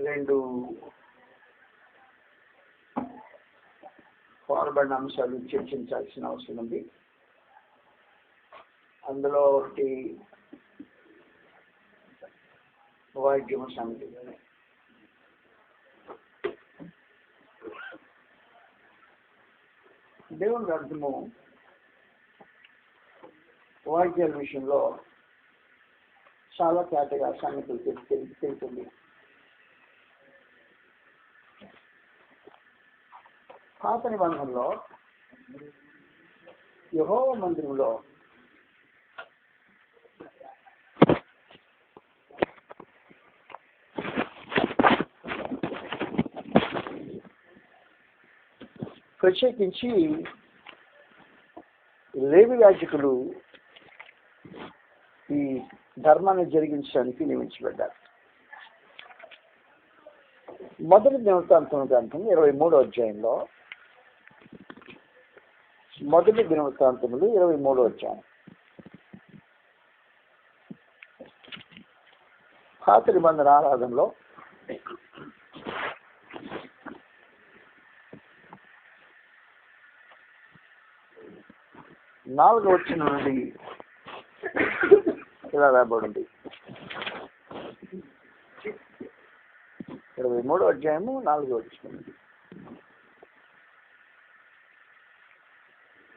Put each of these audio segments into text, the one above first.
రెండు కోరబడిన అంశాలు చర్చించాల్సిన అవసరం ఉంది. అందులో ఒకటి వాయిద్యం సమితి. దేవుని గ్రంథము వాయిద్యాల విషయంలో చాలా తేటగా సంగతులు తెలుస్తుంది. పాత నిబంధనలో యెహోవా మందిరంలో ప్రత్యేకించి లేవి యాజకులు ఈ ధర్మాన్ని జరిగించడానికి నియమించబడ్డారు. మొదటి దినవృత్తాంతం గ్రంథం 23వ అధ్యాయంలో, మొదటి దినవృత్తాంతములు 23వ అధ్యాయం. పాత నిబంధన ఆరాధనలో నాలుగో వచనం నుండి ఇలా రాబడింది. 23వ అధ్యాయము 4వ వచనం.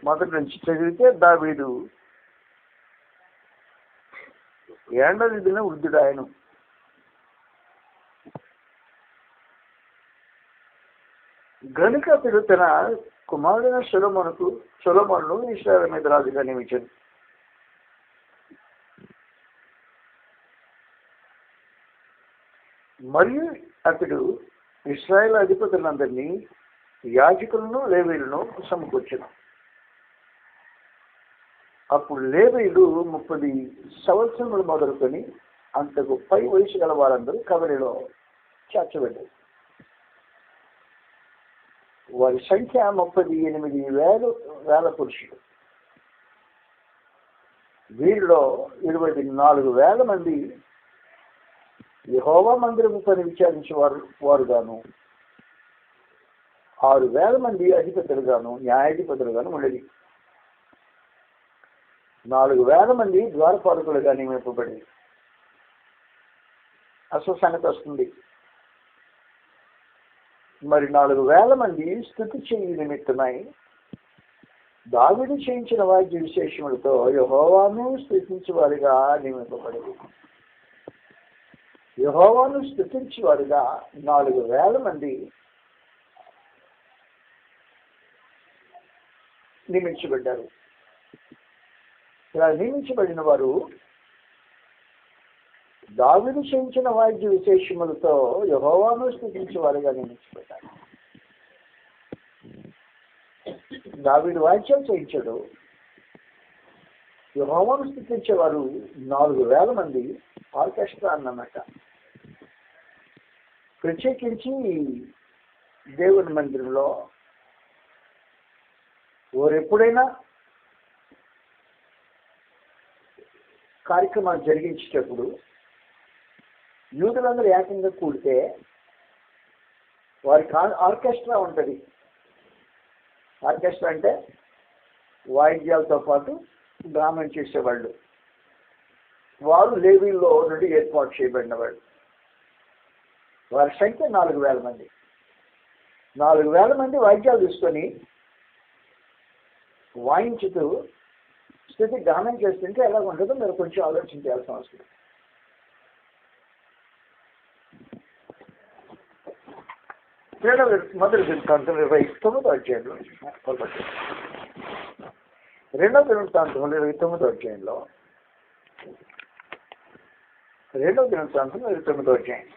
మొదటి నుంచి చదివితే, దావీదు ఏడవ దిన వృద్ధుడాయను. గనుక అతడు తన కుమారుడైన సొలొమోనును ఇశ్రాయేలు మీద రాజుగా నియమించాడు. మరియు అతడు ఇశ్రాయేలు అధిపతులందరినీ, యాజకులను, లేవీయులను సమకూర్చాడు. అప్పుడు లేవీయులు 30 సంవత్సరములు మొదలుకొని అంతకు పై వయసు గల వారందరూ కవరిలో చేర్చబడ్డారు. వారి సంఖ్య 38,000 పురుషులు. వీరిలో 24,000 మంది యెహోవా మందిరము పని విచారించేవారుగాను, 6,000 మంది అధిపతులుగాను, న్యాయాధిపతులుగాను ఉండేది. 4,000 మంది ద్వారపాలకులుగా నియమింపబడి. అసలు సంగతి వస్తుంది. మరి 4,000 మంది స్తుతి చేయి నిమిత్తమై దావీదు చేయించిన వాద్య విశేషములతో యెహోవాను స్తుతించేవారుగా నియమింపబడింది. యెహోవాను స్తుతించేవారుగా 4,000 మంది నియమించబడ్డారు. ఇలా నియమించబడిన వారు దావీదు చేయించిన వాద్య విశేషములతో యెహోవాను స్తుతించేవారుగా నియమించబడ్డారు. దావీదు వాద్యం చేయించాడు. యెహోవాను స్తుతించేవారు 4,000 మంది ఆర్కెస్ట్రా అన్నమాట. ప్రత్యేకించి దేవుని మందిరంలో వారు ఎప్పుడైనా కార్యక్రమాలు జరిగించేటప్పుడు యూదులందరూ ఏకంగా కూడితే వారికి ఆర్కెస్ట్రా ఉంటుంది. ఆర్కెస్ట్రా అంటే వాయిద్యాలతో పాటు డ్రామా చేసేవాళ్ళు. వారు లేవీల్లో నుండి ఏర్పాటు చేయబడిన వాళ్ళు. వారి సంఖ్య 4,000 మంది. 4,000 మంది వాయిద్యాలు తీసుకొని వాయించుతూ స్థితి గానం చేస్తుంటే ఎలా ఉంటుందో మీరు కొంచెం ఆలోచించాల్సిన అవసరం. మొదటి దినవృత్తాంతం 29వ అధ్యాయంలో, రెండవ దినవృత్తాంతం 29వ అధ్యాయంలో, రెండవ దినవృత్తాంతం 29వ అధ్యాయం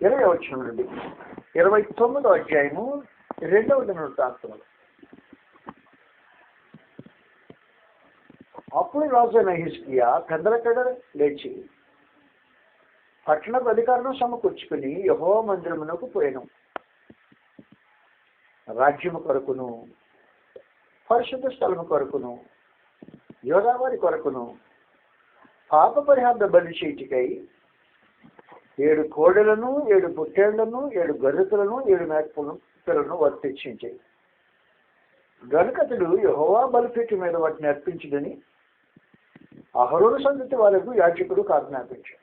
20వ వచనం నుండి 29వ అధ్యాయము 2వ దినవృత్తాంతం. అప్పుడు రాజైన హిజ్కియా కదలకడ లేచి పట్టణపు అధికారులను సమకూర్చుకుని యెహోవా మందిరమునకు పోయాను. రాజ్యము కొరకును, పరిశుద్ధ స్థలము కొరకును, యోధావారి కొరకును పాప పరిహార బలి చేటికై 7 కోడెలను 7 పొట్టేళ్లను 7 గొర్రెలను 7 మేకపిల్లలను వారు తెచ్చించాయి. గనుకతడు యెహోవా బలిపీఠం మీద వాటిని అర్పించుదని అహరోను సంతతి వాళ్ళకు యాజకుడు ఆజ్ఞాపించాడు.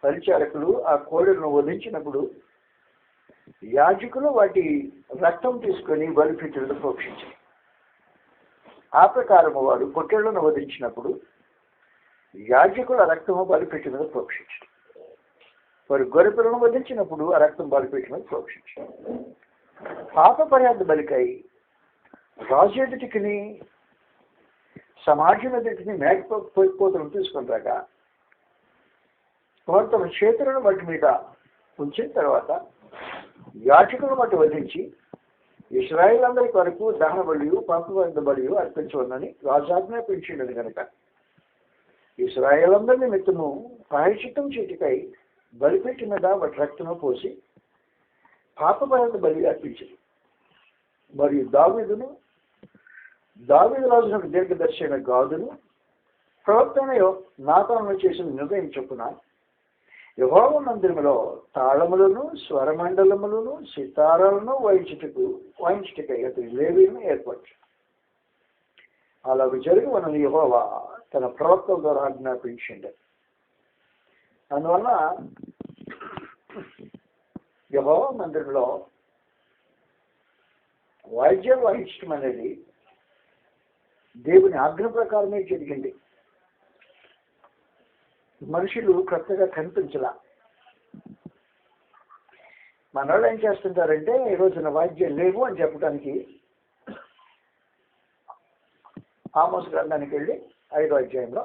పరిచారకులు ఆ కోడెలను వధించినప్పుడు యాజకులు వాటి రక్తం తీసుకొని బలిపీఠంలో ప్రోక్షించారు. ఆ ప్రకారము వారు పొట్టేళ్లను వధించినప్పుడు యాజకులు ఆ రక్తము బలిపీఠం మీద ప్రోక్షించారు. వారు గొర్రెపిల్లను వధించినప్పుడు ఆ రక్తం బలిపీఠం మీద ప్రోక్షించారు. పాప పరిహార బలికై రాజు ఎదుటికిని సమాజం ఎదుటిని మేకపోతలను తీసుకుని రాగా వారు తమ చేతులను వాటి మీద ఉంచిన తర్వాత యాజకులను వాటి వధించి ఇశ్రాయేలందరి కొరకు దహన బలియు పాప పరిహార బలియు అర్పించవద్దని రాజు ఆజ్ఞాపించినది కనుక ఇశ్రాయేలందరి నిమిత్తము ప్రాయశ్చిత్తం చేతికై బలిపీఠం మీద వాటి రక్తము పోసి పాప పరిహార బలి అర్పించింది. మరియు దావీదు రాజునకు దీర్ఘదర్శి అయిన గాదును ప్రవక్త అయిన నాతాను చేసిన నిర్ణయం చొప్పున యెహోవా మందిరములో తాళములను స్వరమండలములను సితారాలను వాయించుటకై అతని లేవీయులను ఏర్పరచు. అలాగ జరుగువనని యెహోవా తన ప్రవక్తల ద్వారా ఆజ్ఞాపించింది. అందువల్ల యెహోవా మందిరంలో వాయిద్యాలు వాయించడం అనేది దేవుని ఆజ్ఞ ప్రకారమే జరిగింది. మనుషులు కొత్తగా కనిపించలా. మనవాళ్ళు ఏం చేస్తుంటారంటే ఈ రోజున వాయిద్యాలు లేవు అని చెప్పడానికి ఆమోస్ గ్రంథానికి వెళ్ళి 5వ అధ్యాయంలో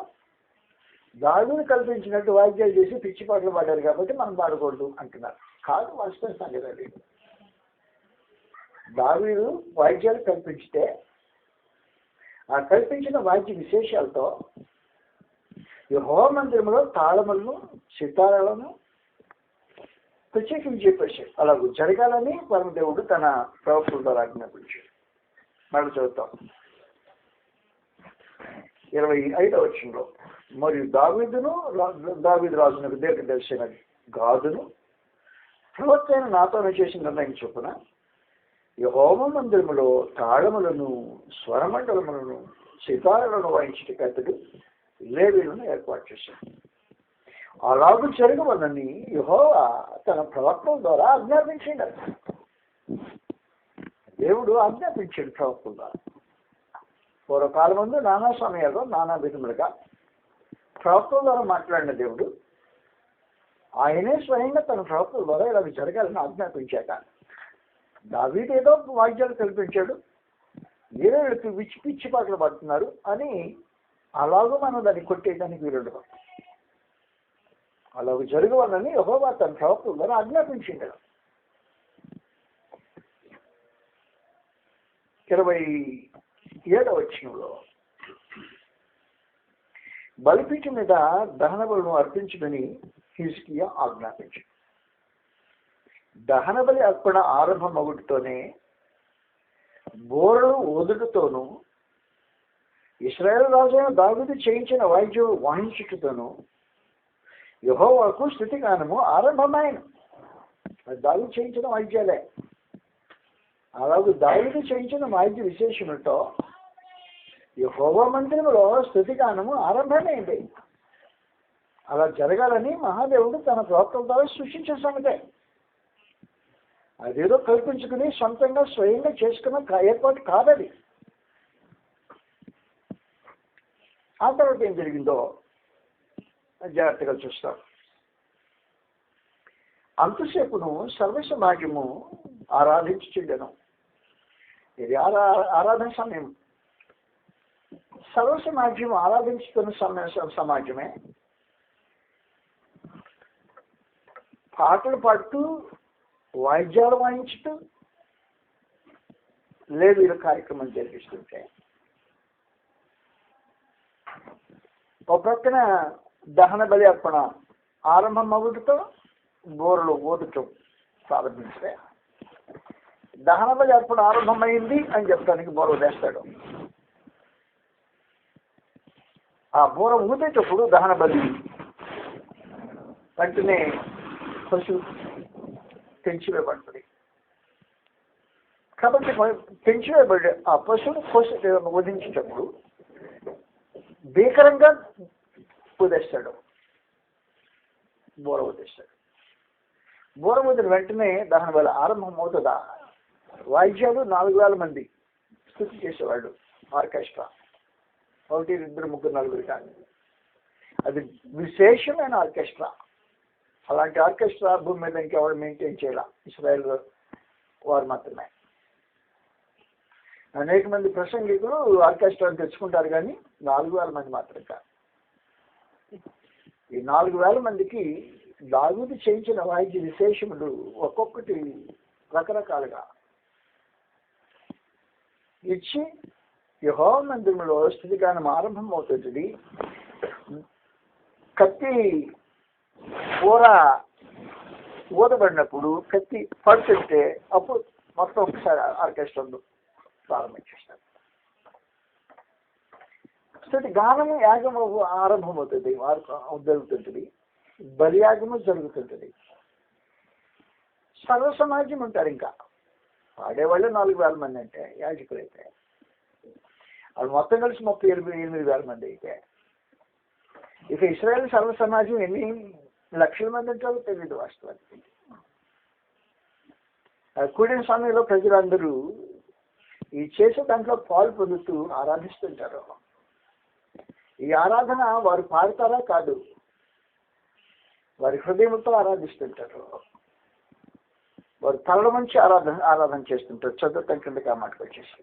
దావీదు కల్పించినట్టు వాయిద్యాలు చేసి పిచ్చి పాటలు పాడారు కాబట్టి మనం పాడకూడదు అంటున్నారు. కాదు, వాస్తవ సంగతి అది. దావీదు వాయిద్యాలు కల్పించితే ఆ కల్పించిన వాద్య విశేషాలతో యెహోవా మందిరంలో తాళములను సితారాలను ప్రత్యేకించి చెప్పేశాడు. అలా జరగాలని పరమదేవుడు తన ప్రవక్తల ద్వారా ఆజ్ఞాపించాడు. మళ్ళీ చదువుతాం 25వ వచనంలో, మరియు దావీదు రాజునకు దీర్ఘదర్శి అయిన గాదును ప్రవక్త అయిన నాతాను చేసిన నిర్ణయం చొప్పున యెహోవా మందిరములో తాళములను స్వరమండలములను సితారాలను వాయించుటకు అతడు లేవీయులను ఏర్పాటు చేశాడు. అలాగూ జరగవలని యెహోవా తన ప్రవక్తల ద్వారా ఆజ్ఞాపించాడు. దేవుడు ఆజ్ఞాపించాడు ప్రవక్తల ద్వారా. పూర్వకాలం ముందు నానా సమయాల్లో నానా విధములుగా ప్రవక్తల ద్వారా మాట్లాడిన దేవుడు ఆయనే స్వయంగా తన ప్రవక్తల ద్వారా ఇలా జరగాలని ఆజ్ఞాపించాక దావీదు ఏదో వాయిద్యాలు కల్పించాడు, మీరే పిచ్చి పిచ్చి పాటలు పడుతున్నారు అని అలాగూ మనం దాన్ని కొట్టేయడానికి వీలుండదు. అలాగ జరగవాలని యెహోవా తన ప్రవక్తల ద్వారా ఆజ్ఞాపించాడు. 27వ వచనంలో బలిపీఠం మీద దహన బలులను అర్పించమని హిజ్కియా ఆజ్ఞాపించాడు. దహన బలి అర్పణ ఆరంభమగుడితోనే బోరలు ఊదుటతోనూ ఇశ్రాయేలు రాజైన దావీదు చేయించిన వాయిద్యం వాయించుటతోనూ యెహోవాకు స్తుతిగానము ఆరంభమైన. దావీదు చేయించిన వాయిద్యాలే. అలాగే దావీదు చేయించిన వాయిద్య విశేషములతో యెహోవా మందిరములో స్తుతిగానము ఆరంభమైంది. అలా జరగాలని మహాదేవుడు తన ప్రవక్తల ద్వారా సృష్టించిన సంగతే. అదేదో కల్పించుకుని సొంతంగా స్వయంగా చేసుకున్న ఏర్పాటు కాదది. ఆ తర్వాత ఏం జరిగిందో జాగ్రత్తగా చూస్తాం. అంతసేపును సర్వసమాజము ఆరాధించుచుండెను. ఇది ఆరాధన సమయం. సర్వసమాజం ఆరాధించుతున్న సమాజమే పాటలు పాడుతూ వాయిద్యాలు వాయించుతూ లేవీయుల కార్యక్రమం జరిపిస్తుంటే ఒక ప్రక్కన దహన బలి అర్పణ ఆరంభం అవ్వడంతో బోరలు ఊదటం ప్రారంభిస్తే దహన బలి అర్పణ ఆరంభమైంది అని చెప్పడానికి బోర వేస్తాడు. ఆ బూర ఊదేటప్పుడు దహన బలి వెంటనే పశువు తెంచివేయబడుతుంది. కాబట్టి తెంచివేయబడి ఆ పశువును వధించేటప్పుడు భీకరంగా ఊదేస్తాడు, బూర ఊదేస్తాడు. బూర ఊదిన వెంటనే దహన బలి ఆరంభం అవుతుందా. వాయిద్యాలు 4,000 మంది స్థుతి చేసేవాళ్ళు, ఆర్కెస్ట్రా, 1, 2, 3, 4 కానీ. అది విశేషమైన ఆర్కెస్ట్రా. అలాంటి ఆర్కెస్ట్రా భూమి మీద ఇంకెవరు మెయింటైన్ చేయాల, ఇస్రాయేల్ వారు మాత్రమే. అనేక మంది ప్రసంగికులు ఆర్కెస్ట్రాని తెచ్చుకుంటారు, కానీ 4,000 మంది మాత్రం కాదు. ఈ 4,000 మందికి దావీదు చేయించిన వాయిద్య విశేషములు ఒక్కొక్కటి రకరకాలుగా ఇచ్చి యెహోవా మందిరంలో స్తుతిగానం ఆరంభం అవుతుంది. కత్తి కూర ఊదబడినప్పుడు కత్తి పడుతుంటే అప్పుడు మొత్తం ఒకసారి ఆర్కెస్ట్రా ప్రారంభించేస్తారు. స్తుతి గానము యాగము ఆరంభమవుతుంది, జరుగుతుంటుంది. బలియాగము జరుగుతుంటుంది. సర్వ సమాజం ఉంటారు. ఇంకా ఆడేవాళ్ళు 4,000 మంది అంటే, యాజకులు అయితే వాళ్ళు మొత్తం కలిసి 38,000 మంది అయితే, ఇక ఇశ్రాయేల్ సర్వ సమాజం ఎన్ని లక్షల మంది ఉంటారో తెలియదు వాస్తవానికి. కూడిన సమయంలో ప్రజలందరూ ఈ చేసే దాంట్లో పాలు పొందుతూ ఆరాధిస్తుంటారు. ఈ ఆరాధన వారు పాడతారా కాదు, వారి హృదయంతో ఆరాధిస్తుంటారు. వారు తల నుంచి ఆరాధన చేస్తుంటారు. చదువుతాం కిందకి ఆ మాటకు వచ్చేసి.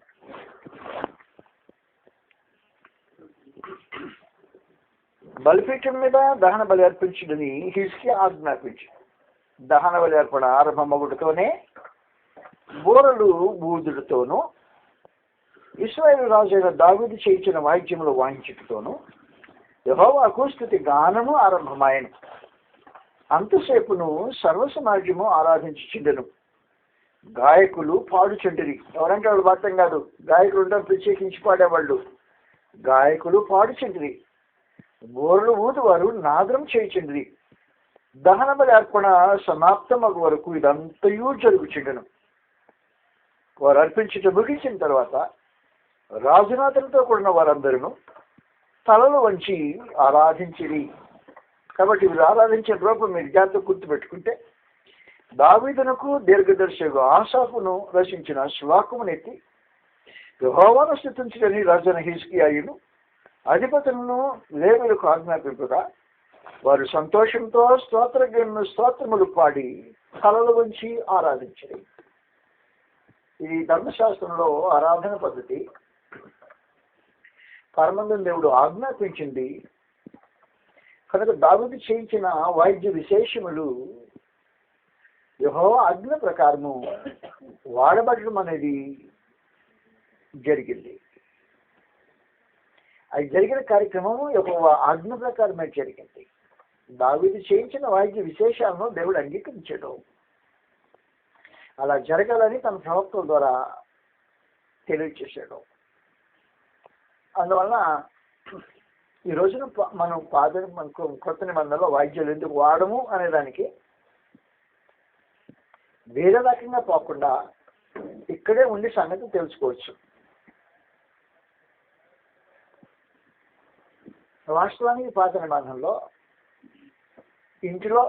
బలిపీఠం మీద దహన బలి అర్పించుడని హిజ్కియా ఆజ్ఞాపించు. దహన బలి అర్పణ ఆరంభమగుడుతోనే బూరలు బూదులతోనూ ఇశ్రాయేలు రాజైన దావీదు చేయించిన వాయిద్యములు వాయించుటతోనూ యెహోవాకు స్తుతి గానము ఆరంభమాయెను. అంతసేపును సర్వ సమాజము ఆరాధించుచుండెను. గాయకులు పాడుచుండిరి. ఎవరంటే వాళ్ళు మాత్రం కాదు, గాయకులు ఉంటారు ప్రత్యేకించి పాడేవాళ్ళు. గాయకులు పాడుచుండిరి. బోర్లు ఊదువారు నాదం చేయుచుండిరి. దహన బలి అర్పణ సమాప్తమగు వరకు ఇదంతయూ జరుగుచుండెను. వారు అర్పించుట ముగించిన తర్వాత రాజునాథులతో కూడిన వారందరూ తలలు వంచి ఆరాధించిరి. కాబట్టి వీరు ఆరాధించిన రూపం మీరు జాగ్రత్తగా గుర్తుపెట్టుకుంటే, దావీదునకు దీర్ఘదర్శిగా ఆసాపును రచించిన శ్లోకమునెత్తి యెహోవాను స్తుతించుడని రాజైన హిజ్కియాయును అధిపతులను లేవీయులకు ఆజ్ఞాపింపగా వారు సంతోషంతో స్తోత్రములు పాడి తలలు వంచి ఆరాధించారు. ఇది ధర్మశాస్త్రంలో ఆరాధన పద్ధతి. పరమందున దేవుడు ఆజ్ఞాపించింది కనుక దావీదు చేయించిన వాయిద్య విశేషములు యెహోవా ఆజ్ఞ ప్రకారము వాడబడడం అనేది జరిగింది. అది జరిగిన కార్యక్రమము యెహోవా ఆజ్ఞ ప్రకారమే జరిగింది. దావీదు చేయించిన వాయిద్య విశేషాలను దేవుడు అంగీకరించాడు. అలా జరగాలని తన ప్రవక్తల ద్వారా తెలియచేశాడు. అందువలన ఈ రోజున మనం కొత్త నిబంధనలో వాయిద్యాలు ఎందుకు వాడము అనే దానికి వేరే రకంగా పోకుండా ఇక్కడే ఉండి సంగతి తెలుసుకోవచ్చు. వాస్తవానికి పాత నిబంధనలో ఇంటిలో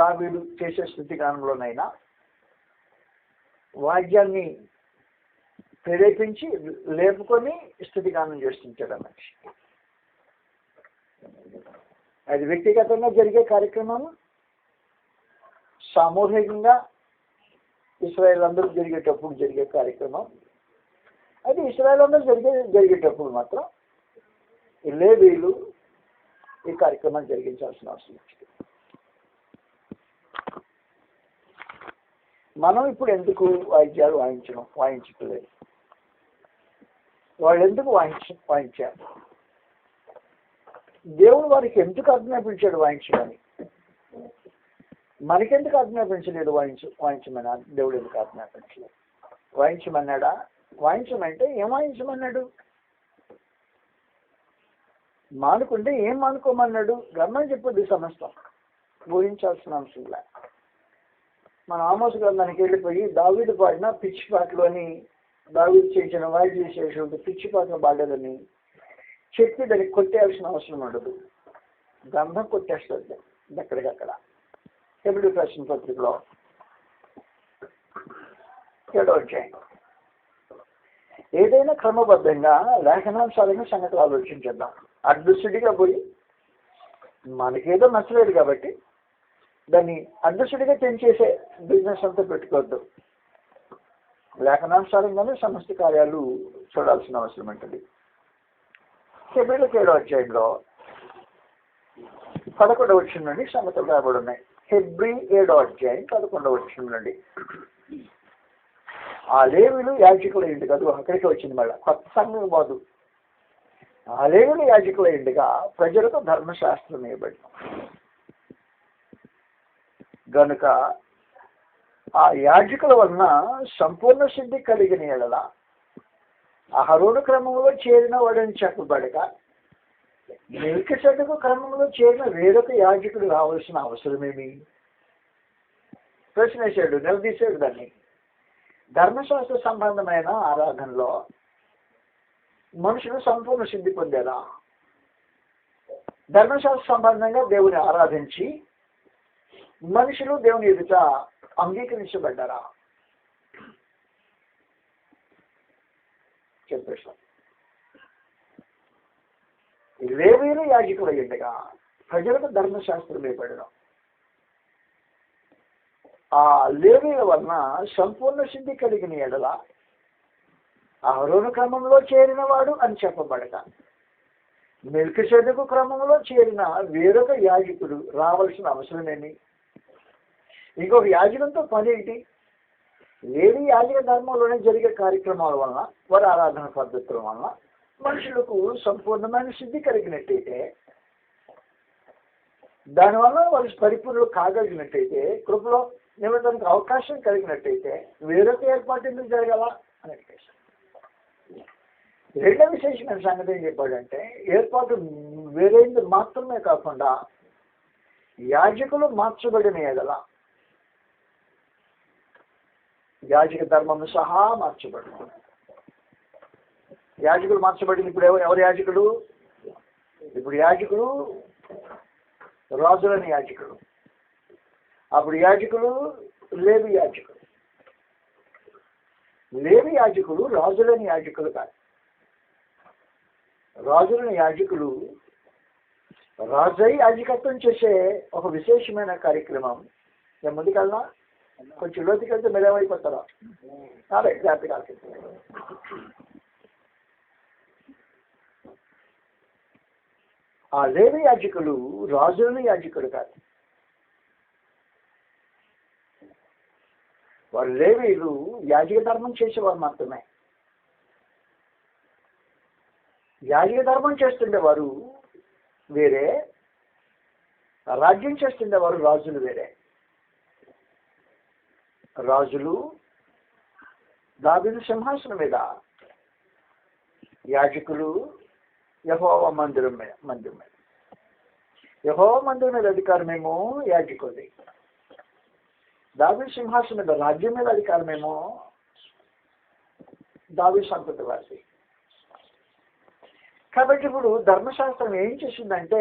దావీదు చేసే స్తుతిగానంలోనైనా వాద్యాన్ని ప్రేరేపించి లేపుకొని స్తుతిగానం చేస్తుంటాడు ఆ మనిషి. అది వ్యక్తిగతంగా జరిగే కార్యక్రమం, సామూహికంగా ఇశ్రాయేల్ అందరూ జరిగేటప్పుడు జరిగే కార్యక్రమం. అది ఇశ్రాయేల్ అందరూ జరిగేటప్పుడు మాత్రం ఈ లేవీయులు ఈ కార్యక్రమాన్ని జరిగించాల్సిన అవసరం వచ్చింది. మనం ఇప్పుడు ఎందుకు వాయిద్యాలు వాయించట్లేదు? వాళ్ళు ఎందుకు వాయించారు? దేవుడు వారికి ఎందుకు ఆజ్ఞాపించాడు వాయించమని? మనకెందుకు ఆజ్ఞాపించలేదు వాయించమని? దేవుడు ఎందుకు ఆజ్ఞాపించలేదు? వాయించమన్నాడా? వాయించమంటే ఏం వాయించమన్నాడు? మానుకుంటే ఏం మానుకోమన్నాడు? గమనం చెప్పొద్దు సమస్తం, ఊహించాల్సిన అవసరం లే. మన ఆమోస్ గ్రంథానికి వెళ్ళిపోయి దావీదు పాడిన పిచ్చి పాటలు అని, దావీదు చేసిన వాయిస్ చేసేటువంటి పిచ్చి పాటలు పాడేదని చెప్పి దానికి కొట్టేయాల్సిన అవసరం ఉండదు. గ్రంథం కొట్టేస్తుంది ఎక్కడికక్కడ. హెబ్రీ ప్రశ్న పత్రికలో 7వ అధ్యాయం. ఏదైనా క్రమబద్ధంగా లేఖనాంశాలను సంగతులు ఆలోచించేద్దాం. అడ్డుసుడిగా పోయి మనకేదో నచ్చలేదు కాబట్టి దాన్ని అడ్డుసుడిగా తెంచేసే బిజినెస్ అంతా పెట్టుకోవద్దు. లేఖనాంశాలంగానే సమస్త కార్యాలు చూడాల్సిన అవసరం ఉంటుంది. హెబ్రీలకు 7వ అధ్యాయంలో 11వ వచనం నుండి సంగతులు రాబడి ఉన్నాయి. హెబ్రీ 7వ అధ్యాయం 11వ వచనం నుండి. ఆ లేవీయులు యాజకులు అయింది కదా, అక్కడికి వచ్చింది మళ్ళీ కొత్త సంఘం బాదు. ఆ లేవీయులు యాజకులు అయిందిగా ప్రజలకు ధర్మశాస్త్రం ఇవ్వబడింది గనుక ఆ యాజకుల వలన సంపూర్ణ సిద్ధి కలిగిన ఎడల అహరోను క్రమంలో చేరిన వాడని చెప్పబడగా మెల్కీసెదెకు క్రమంలో చేరిన వేరొక యాజకుడు రావాల్సిన అవసరమేమి? ప్రశ్న వేసాడు, నిలదీశాడు దాన్ని. ధర్మశాస్త్ర సంబంధమైన ఆరాధనలో మనుషులు సంపూర్ణ సిద్ధి పొందారా? ధర్మశాస్త్ర సంబంధంగా దేవుని ఆరాధించి మనుషులు దేవుని ఎదుట అంగీకరించబడ్డారా? చెప్పేస్తాం. లేవీయులు యాజకులు అయ్యిండగా ప్రజలకు ధర్మశాస్త్రం ఇవ్వబడడం. ఆ లేవీయుల వలన సంపూర్ణ సిద్ధి కలిగిన ఎడల అహరోను క్రమంలో చేరిన వాడు అని చెప్పబడగా మెల్కీసెదెకు క్రమంలో చేరిన వేరొక యాజకుడు రావాల్సిన అవసరమేమి? ఇంకొక యాజకంతో పని ఏంటి? లేవీ యాజక ధర్మంలోనే జరిగే కార్యక్రమాల వలన, వారి ఆరాధన పద్ధతుల వలన మనుషులకు సంపూర్ణమైన సిద్ధి కలిగినట్టయితే, దానివల్ల వాళ్ళు పరిపూర్ణులు కాగలిగినట్టయితే, కృపలో నిలవడానికి అవకాశం కలిగినట్టయితే వేరొక ఏర్పాటు ఎందుకు జరగాల అని అడిగేశారు. రెండవ విశేషమైన సంగతి ఏం చెప్పాడంటే, ఏర్పాటు వేరేంది మాత్రమే కాకుండా యాజకులు మార్చబడిన ఎడల యాజక ధర్మము సహా మార్చబడుతుంది. యాజకులు మార్చబడింది. ఇప్పుడు ఎవరు యాజకుడు? ఇప్పుడు యాజకుడు రాజులని యాజకుడు, అప్పుడు యాజకుడు లేవి యాజకుడు. లేవి యాజకుడు రాజులని యాజకులు కాదు. రాజులని యాజకులు రాజై యాజకత్వం చేసే ఒక విశేషమైన కార్యక్రమం. ముందుకెళ్ళా కొంచెం లోతుకి వెళ్తే మీరేమైపోతారా? అదే జాగ్రత్తగా. ఆ లేవి యాజకులు రాజులని యాజకుడు కాదు. వారు లేవీయులు యాజక ధర్మం చేసేవారు మాత్రమే. యాజక ధర్మం చేస్తుండేవారు వేరే, రాజ్యం చేస్తుండేవారు రాజులు వేరే. రాజులు దావీదు సింహాసనం మీద, యాజకులు యెహోవా మందిరం మీద. యెహోవా మందిరం మీద అధికారమేమో యాజకులది. దావీదు సింహాసనం మీద, రాజ్యం మీద అధికారమేమో దావీదు సంతతి వారిది. కాబట్టి ఇప్పుడు ధర్మశాస్త్రం ఏం చేసిందంటే,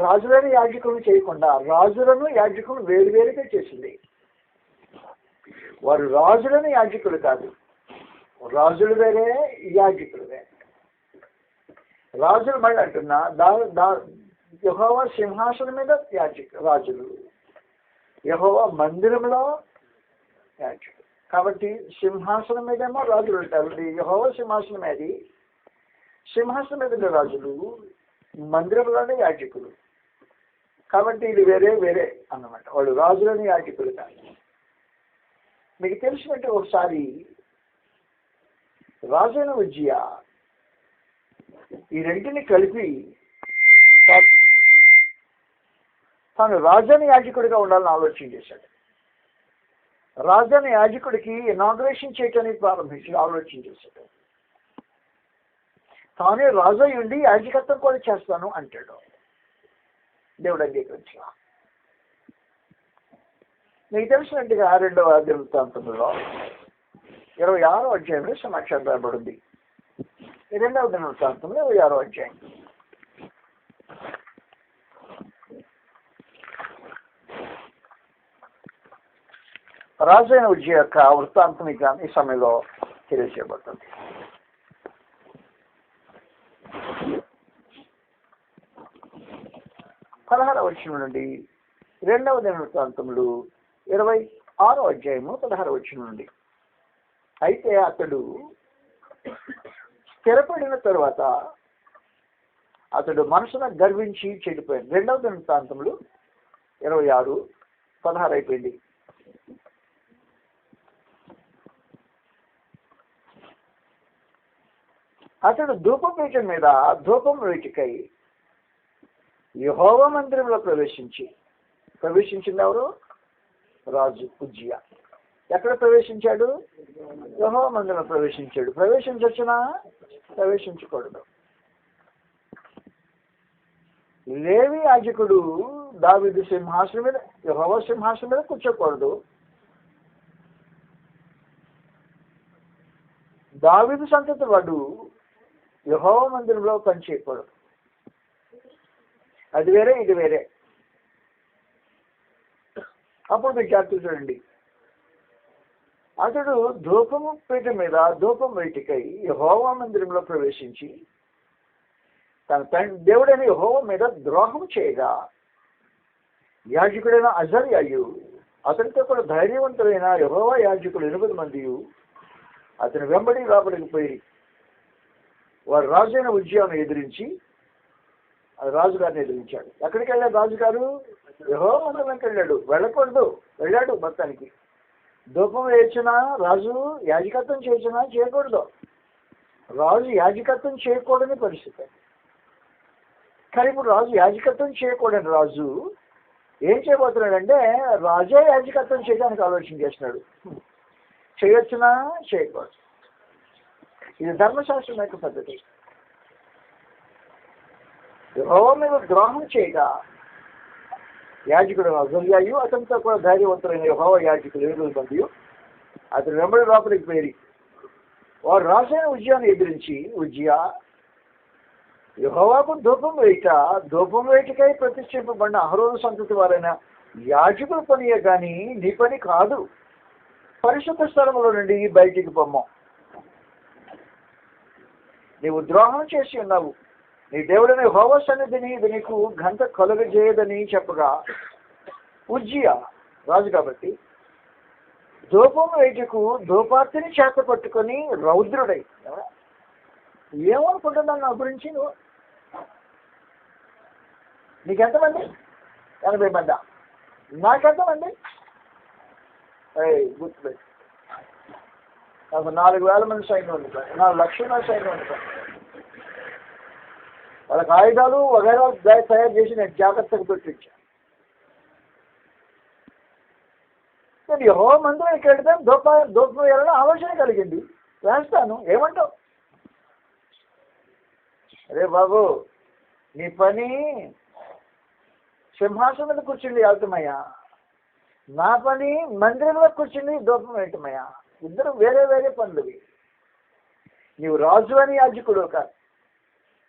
రాజులని యాజకులను చేయకుండా రాజులను యాజకులను వేరువేరుగా చేసింది. వారు రాజులని యాజకులు కాదు, రాజులు వేరే, యాజకులు వేరే. రాజులు మళ్ళీ అంటున్నా, యెహోవా సింహాసనం మీద రాజులు, యెహోవా మందిరంలో యాజకులు. కాబట్టి సింహాసనం మీదేమో రాజులు ఉంటారు. యెహోవా సింహాసనం అది, సింహాసనం మీద రాజులు, మందిరంలోనే యాజకులు. కాబట్టి ఇది వేరే వేరే అన్నమాట. వాళ్ళు రాజులని యాజకులు కాదు. మీకు తెలిసినట్టు ఒకసారి రాజైన ఉజ్జియా ఈ రెంటిని కలిపి తాను రాజని యాజకుడిగా ఉండాలని ఆలోచన చేశాడు. రాజని యాజకుడికి ఇనాగ్రేషన్ చేయటానికి ప్రారంభించి ఆలోచన చేశాడు. తానే రాజు అయి ఉండి యాజకత్వం కూడా చేస్తాను అంటాడు. దేవుడు అంగీకరించా. మీకు తెలిసినట్టుగా 2వ దినవృత్తాంతంలో 26వ అధ్యాయంలో సమాచారం రాబడింది. 2వ దినవృత్తాంతంలో 26వ అధ్యాయం. రాజైన ఉజ్జియా యొక్క వృత్తాంతం ఈ సమయంలో తెలియజేయబడుతుంది. పదహారవ వచనం నుండి 2వ దినవృత్తాంతములు 26వ అధ్యాయము 16వ వచనం నుండి. అయితే అతడు స్థిరపడిన తరువాత అతడు మనసున గర్వించి చెడిపోయాడు. 2వ దినవృత్తాంతములు 26:16 అయిపోయింది. అతడు ధూపపీఠం మీద ధూపం వేటికై యెహోవా మందిరంలో ప్రవేశించింది ఎవరు? రాజు ఉజ్జియా. ఎక్కడ ప్రవేశించాడు? యెహోవా మందిరంలో ప్రవేశించాడు. ప్రవేశించొచ్చునా? ప్రవేశించకూడదు. లేవి యాజకుడు దావీదు సింహాసనం మీద, యెహోవా సింహాసనం మీద కూర్చోకూడదు. దావీదు సంతతి వాడు యెహోవా మందిరంలో పనిచేయకూడదు. అది వేరే, ఇది వేరే. అప్పుడు మీరు జాగ్రత్త చూడండి. అతడు ధూపము పీఠ మీద ధూపం వేటికై యెహోవా మందిరంలో ప్రవేశించి తన దేవుడైన యెహోవా మీద ద్రోహం చేయగా యాజకుడైన అజర్యాయు అతనితో కూడా ధైర్యవంతులైన యెహోవా యాజకులు 8 మంది అతని వెంబడి లోపలికి పోయి వారు రాజైన ఉజ్జియాను ఎదిరించి రాజుగారిని ఎదిరించాడు. ఎక్కడికి వెళ్ళాడు రాజుగారు? యెహోవా మందిరంకి వెళ్ళాడు. వెళ్ళకూడదు, వెళ్ళాడు మొత్తానికి. ధూపం వేయించినా రాజు యాజకత్వం చేసినా చేయకూడదు. రాజు యాజకత్వం చేయకూడని పరిస్థితి. కానీ ఇప్పుడు రాజు యాజకత్వం చేయకూడని రాజు ఏం చేయబోతున్నాడంటే రాజే యాజకత్వం చేయడానికి ఆలోచన చేస్తున్నాడు. చేయొచ్చునా? చేయకూడదు. ఇది ధర్మశాస్త్రం యొక్క పద్ధతి. యెహోవా మీద ద్రోహం చేయగా యాజకుడు అజర్యాయు అతనితో కూడా ధైర్యవంతులైన యెహోవా యాజకులు 8 మంది అతని వెంబడి లోపలికి పేరి వారు రాజైన ఉజ్జియాను ఎదిరించి, ఉజ్జియా యెహోవాకు ధూపం వేటికై ప్రతిష్ఠింపబడిన అహరోను సంతతి వారైన యాజకుల పనియే కానీ నీ పని కాదు. పరిశుద్ధ స్థలములో నుండి బయటికి పొమ్ము. నీవు ద్రోహం చేసి ఉన్నావు. నీ దేవుడైన యెహోవా సన్నిధిని ఇది నీకు ఘనత కలుగజేయదని చెప్పగా ఉజ్జియా రాజు కాబట్టి ధూపం వేటుకు ధూపార్తిని చేత పట్టుకొని రౌద్రుడై, ఏమనుకుంటున్నాను నా గురించి నువ్వు? నీకెంతమంది? 80 మంది. నాకెంతమంది? గుర్తుపెట్టి నాకు 4,000 మంది సైన్యం ఉంది, 4 లక్షల మంది సైన్యం ఉంది. వాళ్ళకి ఆయుధాలు వగైరా తయారు చేసి నేను జాగ్రత్తగా పెట్టించాను. నేను యెహోవా మందిరానికి వెళ్తే దూపం వేయాలని ఆలోచన కలిగింది. వేస్తాను, ఏమంటావు? అరే బాబు, నీ పని సింహాసనం మీద కూర్చుండి వెళ్తామయ్యా, నా పని మందిరంలో కూర్చుండి దూపం వేయటమయ్యా. ఇద్దరు వేరే వేరే పనులు. నీవు రాజు అని యాజకుడు కాదు.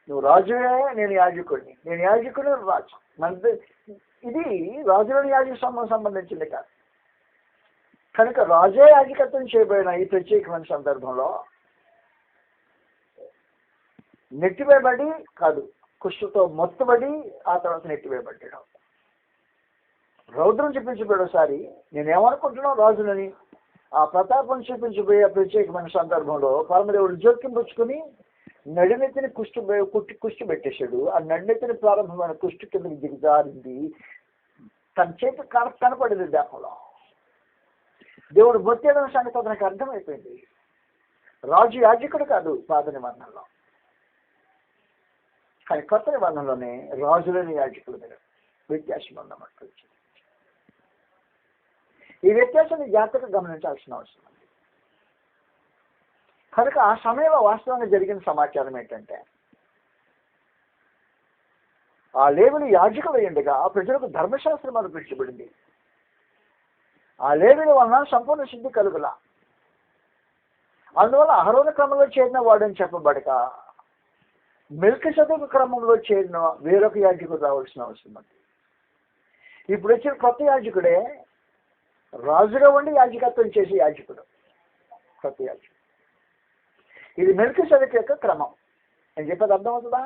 నువ్వు రాజువే, నేను యాజకుడిని. నేను యాజకుడు, రాజు. ఇది రాజులని యాజకు సంబంధించింది కాదు. కనుక రాజే యాజకత్వం చేయబడిన ఈ ప్రత్యేకమైన సందర్భంలో నెట్టివేయబడి కాదు, కుష్టుతో మొత్తబడి ఆ తర్వాత నెట్టివేయబడ్డాడు. రౌద్రం చూపించబడేసారి నేనేమనుకుంటున్నావు రాజులని ఆ ప్రతాపం చూపించబోయే ప్రత్యేకమైన సందర్భంలో పరమదేవుడు జోక్యం పుచ్చుకుని నడినెత్తిని కుష్టి పెట్టేశాడు. ఆ నడినెత్తిని ప్రారంభమైన కుష్టి కిందకి దిగజారింది. తన చేతి కనపడింది దేహంలో. దేవుడు బొత్తేయడం సంగతి అతనికి అర్థమైపోయింది. రాజు యాజకుడు కాదు పాత నిబంధనలో, కానీ కొత్త నిబంధనలోనే రాజులని యాజకుల మీద వ్యత్యాసం ఉన్నమాట. ఈ వ్యత్యాసాన్ని జాగ్రత్తగా గమనించాల్సిన అవసరం ఉంది. కనుక ఆ సమయంలో వాస్తవంగా జరిగిన సమాచారం ఏంటంటే ఆ లేవీలు యాజకులు అయ్యుండగా ప్రజలకు ధర్మశాస్త్రం అనిపించబడింది. ఆ లేవీల వలన సంపూర్ణ సిద్ధి కలుగుల. అందువల్ల అహరోను క్రమంలో చేరిన వాడని చెప్పబడక మెల్కీసెదెకు క్రమంలో చేరిన వేరొక యాజకుడు రావాల్సిన అవసరం ఉంది. ఇప్పుడు వచ్చిన కొత్త యాజకుడే రాజుగా ఉండి యాజకత్వం చేసే యాజకుడు, కొత్త యాజకుడు. ఇది మెల్కీసెదెకు యొక్క క్రమం. నేను చెప్పేది అర్థమవుతుందా?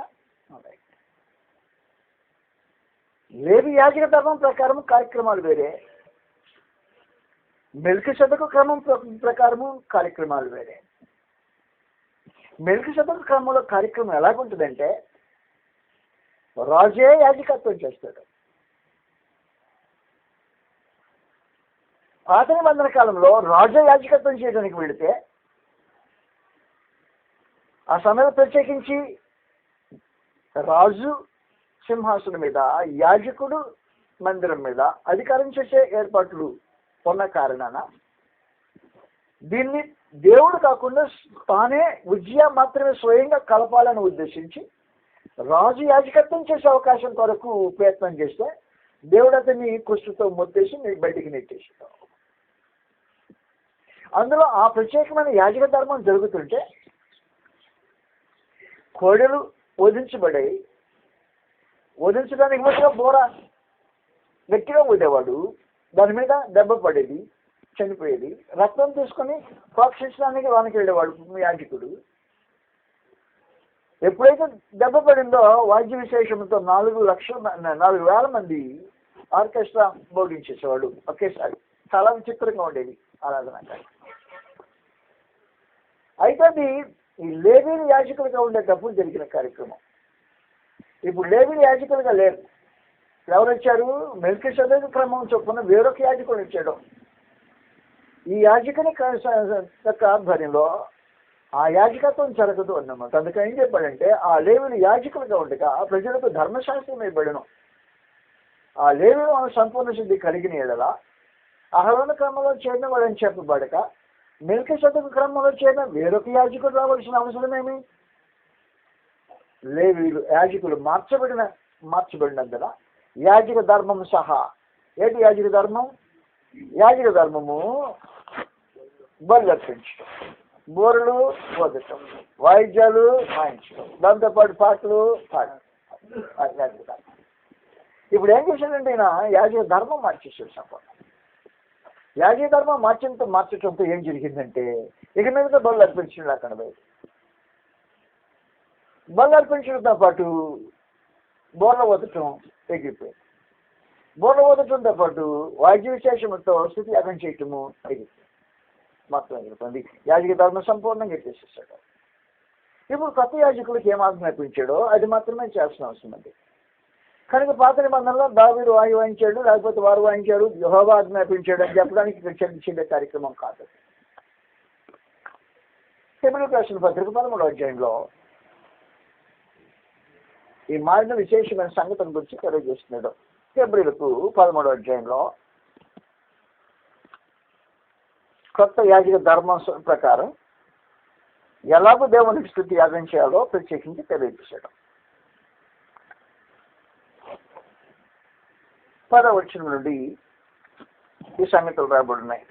లేవి యాజక ధర్మం ప్రకారం కార్యక్రమాలు వేరే, మెల్కీసెదెకు క్రమం ప్రకారము కార్యక్రమాలు వేరే. మెల్కీసెదెకు క్రమంలో కార్యక్రమం ఎలాగుంటుందంటే రాజే యాజకత్వం చేస్తాడు. పాత నిబంధన కాలంలో రాజే యాజకత్వం చేయడానికి వెళితే ఆ సమయంలో ప్రత్యేకించి రాజు సింహాసనం మీద, యాజకుడు మందిరం మీద అధికారం చేసే ఏర్పాట్లు ఉన్న కారణాన దీన్ని దేవుడు కాకుండా తానే ఉజ్జియా మాత్రమే స్వయంగా కలపాలని ఉద్దేశించి రాజు యాజకత్వం చేసే అవకాశం కొరకు ప్రయత్నం చేస్తే దేవుడు అతన్ని కుష్టుతో ముద్దేసి బయటికి నెట్టేసాడు. అందులో ఆ ప్రత్యేకమైన యాజక ధర్మం జరుగుతుంటే కోడెలు వధించబడాయి. వధించడానికి ముందుగా బోర గట్టిగా ఊదేవాడు, దాని మీద దెబ్బ పడేది, చనిపోయేది. రక్తం తీసుకొని ప్రోక్షించడానికి వానికి వెళ్ళేవాడు యాజకుడు. ఎప్పుడైతే దెబ్బ పడిందో వాద్య విశేషంతో 4,00,000 మంది ఆర్కెస్ట్రా భోగించేసేవాడు ఒకేసారి. చాలా విచిత్రంగా ఉండేది ఆరాధన. అయితే అది ఈ లేవీలు యాజకులుగా ఉండేటప్పుడు జరిగిన కార్యక్రమం. ఇప్పుడు లేవీలు యాజకులుగా లేరు. ఎవరు వచ్చారు? మెల్కీసెదెకు క్రమం చొప్పున వేరొక యాజకుడు వచ్చాడు. ఈ యాజకుని యొక్క ఆధ్వర్యంలో ఆ యాజకత్వం జరగదు అన్నమాట. అందుకని ఏం చెప్పాడంటే ఆ లేవీలు యాజకులుగా ఉండగా ప్రజలకు ధర్మశాస్త్రం ఇవ్వబడను. ఆ లేవీలు సంపూర్ణ శుద్ధి కలిగిన ఎడల అహరోను క్రమంలో చేరిన వాడని చెప్పబడక మెల్కీసెదెకు క్రమంలో చేరిన వేరొక యాజకుడు రావాల్సిన అవసరమేమి? లేవీలు యాజకులు మార్చబడినందున యాజక ధర్మం సహా. ఏంటి యాజక ధర్మం? యాజక ధర్మము బలు అర్పించడం, బోరులు వదటం, వాయిద్యాలు వాయించడం, దాంతోపాటు పాటలు పాడడం. ఇప్పుడు ఏం చేశాడంటే ఈయన యాజక ధర్మం మార్చేసాడు. సంపూర్ణ యాజక ధర్మం మార్చడంతో ఏం జరిగిందంటే ఇక మీద బలు అర్పించడం అక్కడ బయట. బలు అర్పించడంతో పాటు బోర్ల వదటం ఎగిరిపోయింది. బోర్ల వదటంతో పాటు వాద్య విశేషంతో స్థితి యాగం చేయటము ఎగిరిపోయింది. మొత్తం ఎగిరిపోయింది. యాజక ధర్మం సంపూర్ణంగా ఎత్తేసేసాడు. ఇప్పుడు కొత్త యాజకులకు ఏం ఆజ్ఞాపించాడో అది మాత్రమే చేయాల్సిన అవసరం ఉంది. కనుక పాత నిబంధనలో దావీదు వాయించాడు, లేకపోతే వారు వాయించాడు, యెహోవా ఆజ్ఞాపించాడు అని చెప్పడానికి ఇక్కడ చెందించే కార్యక్రమం కాదు. హెబ్రీయులకు రాసిన పత్రిక 13వ అధ్యాయంలో ఈ మారిన విశేషమైన సంగతిని గురించి తెలియజేస్తున్నాడు. హెబ్రీయులకు 13వ అధ్యాయంలో కొత్త యాజక ధర్మం ప్రకారం ఎలాగో దేవునికి స్తుతి యాగం చేయాలో ప్రత్యేకించి తెలియజేశాడు. 10వ వచనం నుండి ఈ సంగతులు రాబడున్నాయి.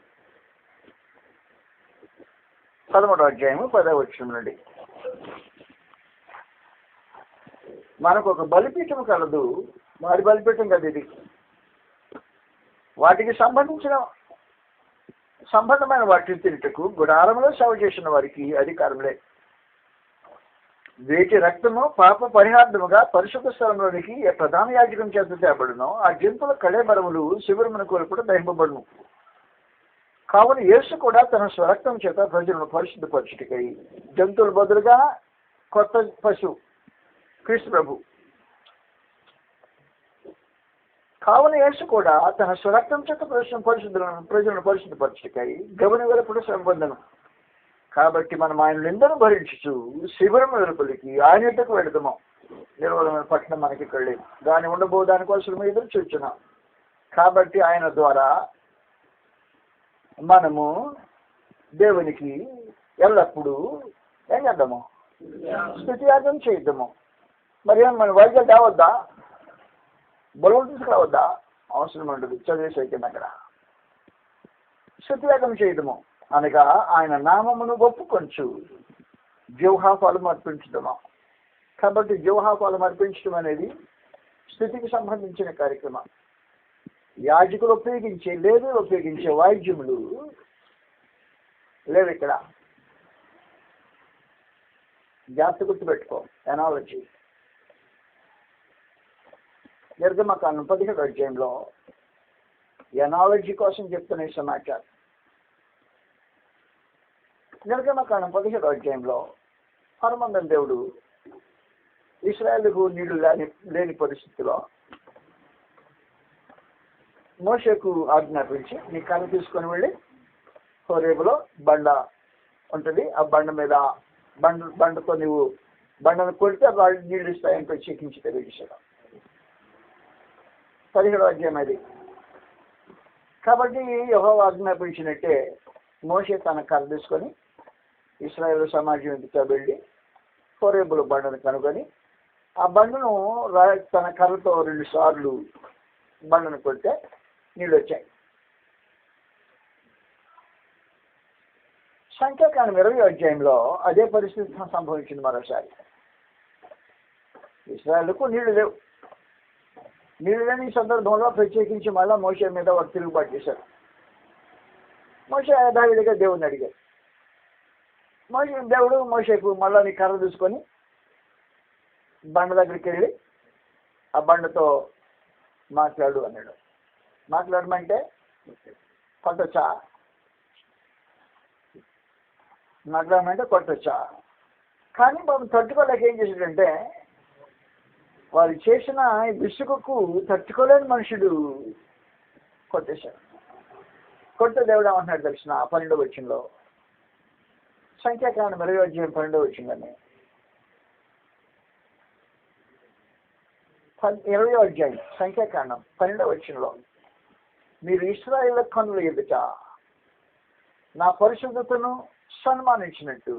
13వ అధ్యాయము 10వ వచనం నుండి. మనకు ఒక బలిపీఠం కలదు, వారి బలిపీఠం కదా ఇది. వాటికి సంబంధమైన వాటిని తింటకు గుడారంలో సేవ చేసిన వారికి అధికారం లేదు. వేటి రక్తము పాప పరిహార్థముగా పరిశుద్ధ స్థలంలోనికి ప్రధాన యాజకం చేత తేబడును. ఆ జంతువుల కళేబరములు శిబిరమును కూడా దహింపబడును. కావున యేసు కూడా తన స్వరక్తం చేత ప్రజలను పరిశుద్ధపరచుటకై జంతువుల బదులుగా కొత్త పశువు క్రీస్తు ప్రభు. కావున యేసు కూడా తన స్వరక్తం చేత ప్రజలను పరిశుద్ధపరచుటకై గమని వెలుపల సంబంధం. కాబట్టి మనం ఆయన నిందను భరించు శిబిరం వెలుపలికి ఆయన ఇంటికి వెళదాము. నిర్మలమైన పట్టణం మనకి ఇక్కడ లేదు, దాని ఉండబో దానికోసం ఎదురు చూస్తున్నాం. కాబట్టి ఆయన ద్వారా మనము దేవునికి ఎల్లప్పుడూ ఏం చేద్దాము? స్తుతియాగం చేద్దాము. మరి మన వైద్యం తేవద్దా? బరువులు తీసుకురావద్దా? అవసరం ఉండదు. చదివేసైపోయింది అక్కడ. స్తుతియాగం చేయడము అనగా ఆయన నామమును ఒప్పుకొంచు, జీవహాఫలం అర్పించడము. కాబట్టి జీవహాఫలం అర్పించడం అనేది స్తుతికి సంబంధించిన కార్యక్రమం. యాజకులు ఉపయోగించే లేవీలు ఉపయోగించే వాయిద్యములు లేవు ఇక్కడ. జాగ్రత్త గుర్తుపెట్టుకో. ఎనాలజీ నిర్గమకాండం 17వ అధ్యాయంలో ఎనాలజీ కోసం చెప్తున్న సమాచారం. నిర్గమకాండం 17వ అధ్యాయంలో పరమందం దేవుడు ఇశ్రాయేలుకు నీళ్లు లేని పరిస్థితిలో మోషేకు ఆజ్ఞాపించి, నీ కర్ర తీసుకొని వెళ్ళి హోరేబులో బండ ఉంటుంది, ఆ బండ మీద బండతో నువ్వు బండను కొడితే వాళ్ళు నీళ్ళు ఇస్తాయని ప్రత్యేకించి తెలియజేశాడు. 17వ అధ్యాయం అది. కాబట్టి యెహోవా ఆజ్ఞాపించినట్టే మోషే తన కర్ర తీసుకొని ఇశ్రాయేలు సమాజం ఎదుట వెళ్ళి హోరేబులో బండను కనుగొని ఆ బండను తన కర్రతో 2 సార్లు బండను కొడితే నీళ్ళు వచ్చాయి. సంఖ్యాకాండం 20వ అధ్యాయంలో అదే పరిస్థితి సంభవించింది మరోసారి. ఇశ్రాయేలుకు నీళ్లు లేవు. నీళ్ళు లేని సందర్భంలో ప్రత్యేకించి మళ్ళా మోషే మీద వారు తిరుగుబాటు చేశారు. మోషే యథావిధిగా దేవుడిని అడిగారు. దేవుడు మోషేకు మళ్ళా నీ కర్ర తీసుకొని బండ దగ్గరికి వెళ్ళి ఆ బండతో మాట్లాడు అన్నాడు. మాట్లాడమంటే కొట్టొచ్చా? మాట్లాడమంటే కొట్టొచ్చా? కానీ బాబు తట్టుకోలేక ఏం చేశాడంటే, వారు చేసిన విసుగుకు తట్టుకోలేని మనుషుడు కొట్టేశాడు. కొట్టే దేవుడు ఏమంటున్నాడు తెలిసిన 12వ వచనంలో, సంఖ్యాకాండం 20వ అధ్యాయం 12వ వచనంలోనే, 20వ అధ్యాయం సంఖ్యాకాండం 12వ వచనంలో, మీరు ఇశ్రాయేలు కన్నుల ఎదుట నా పరిశుద్ధతను సన్మానించినట్టు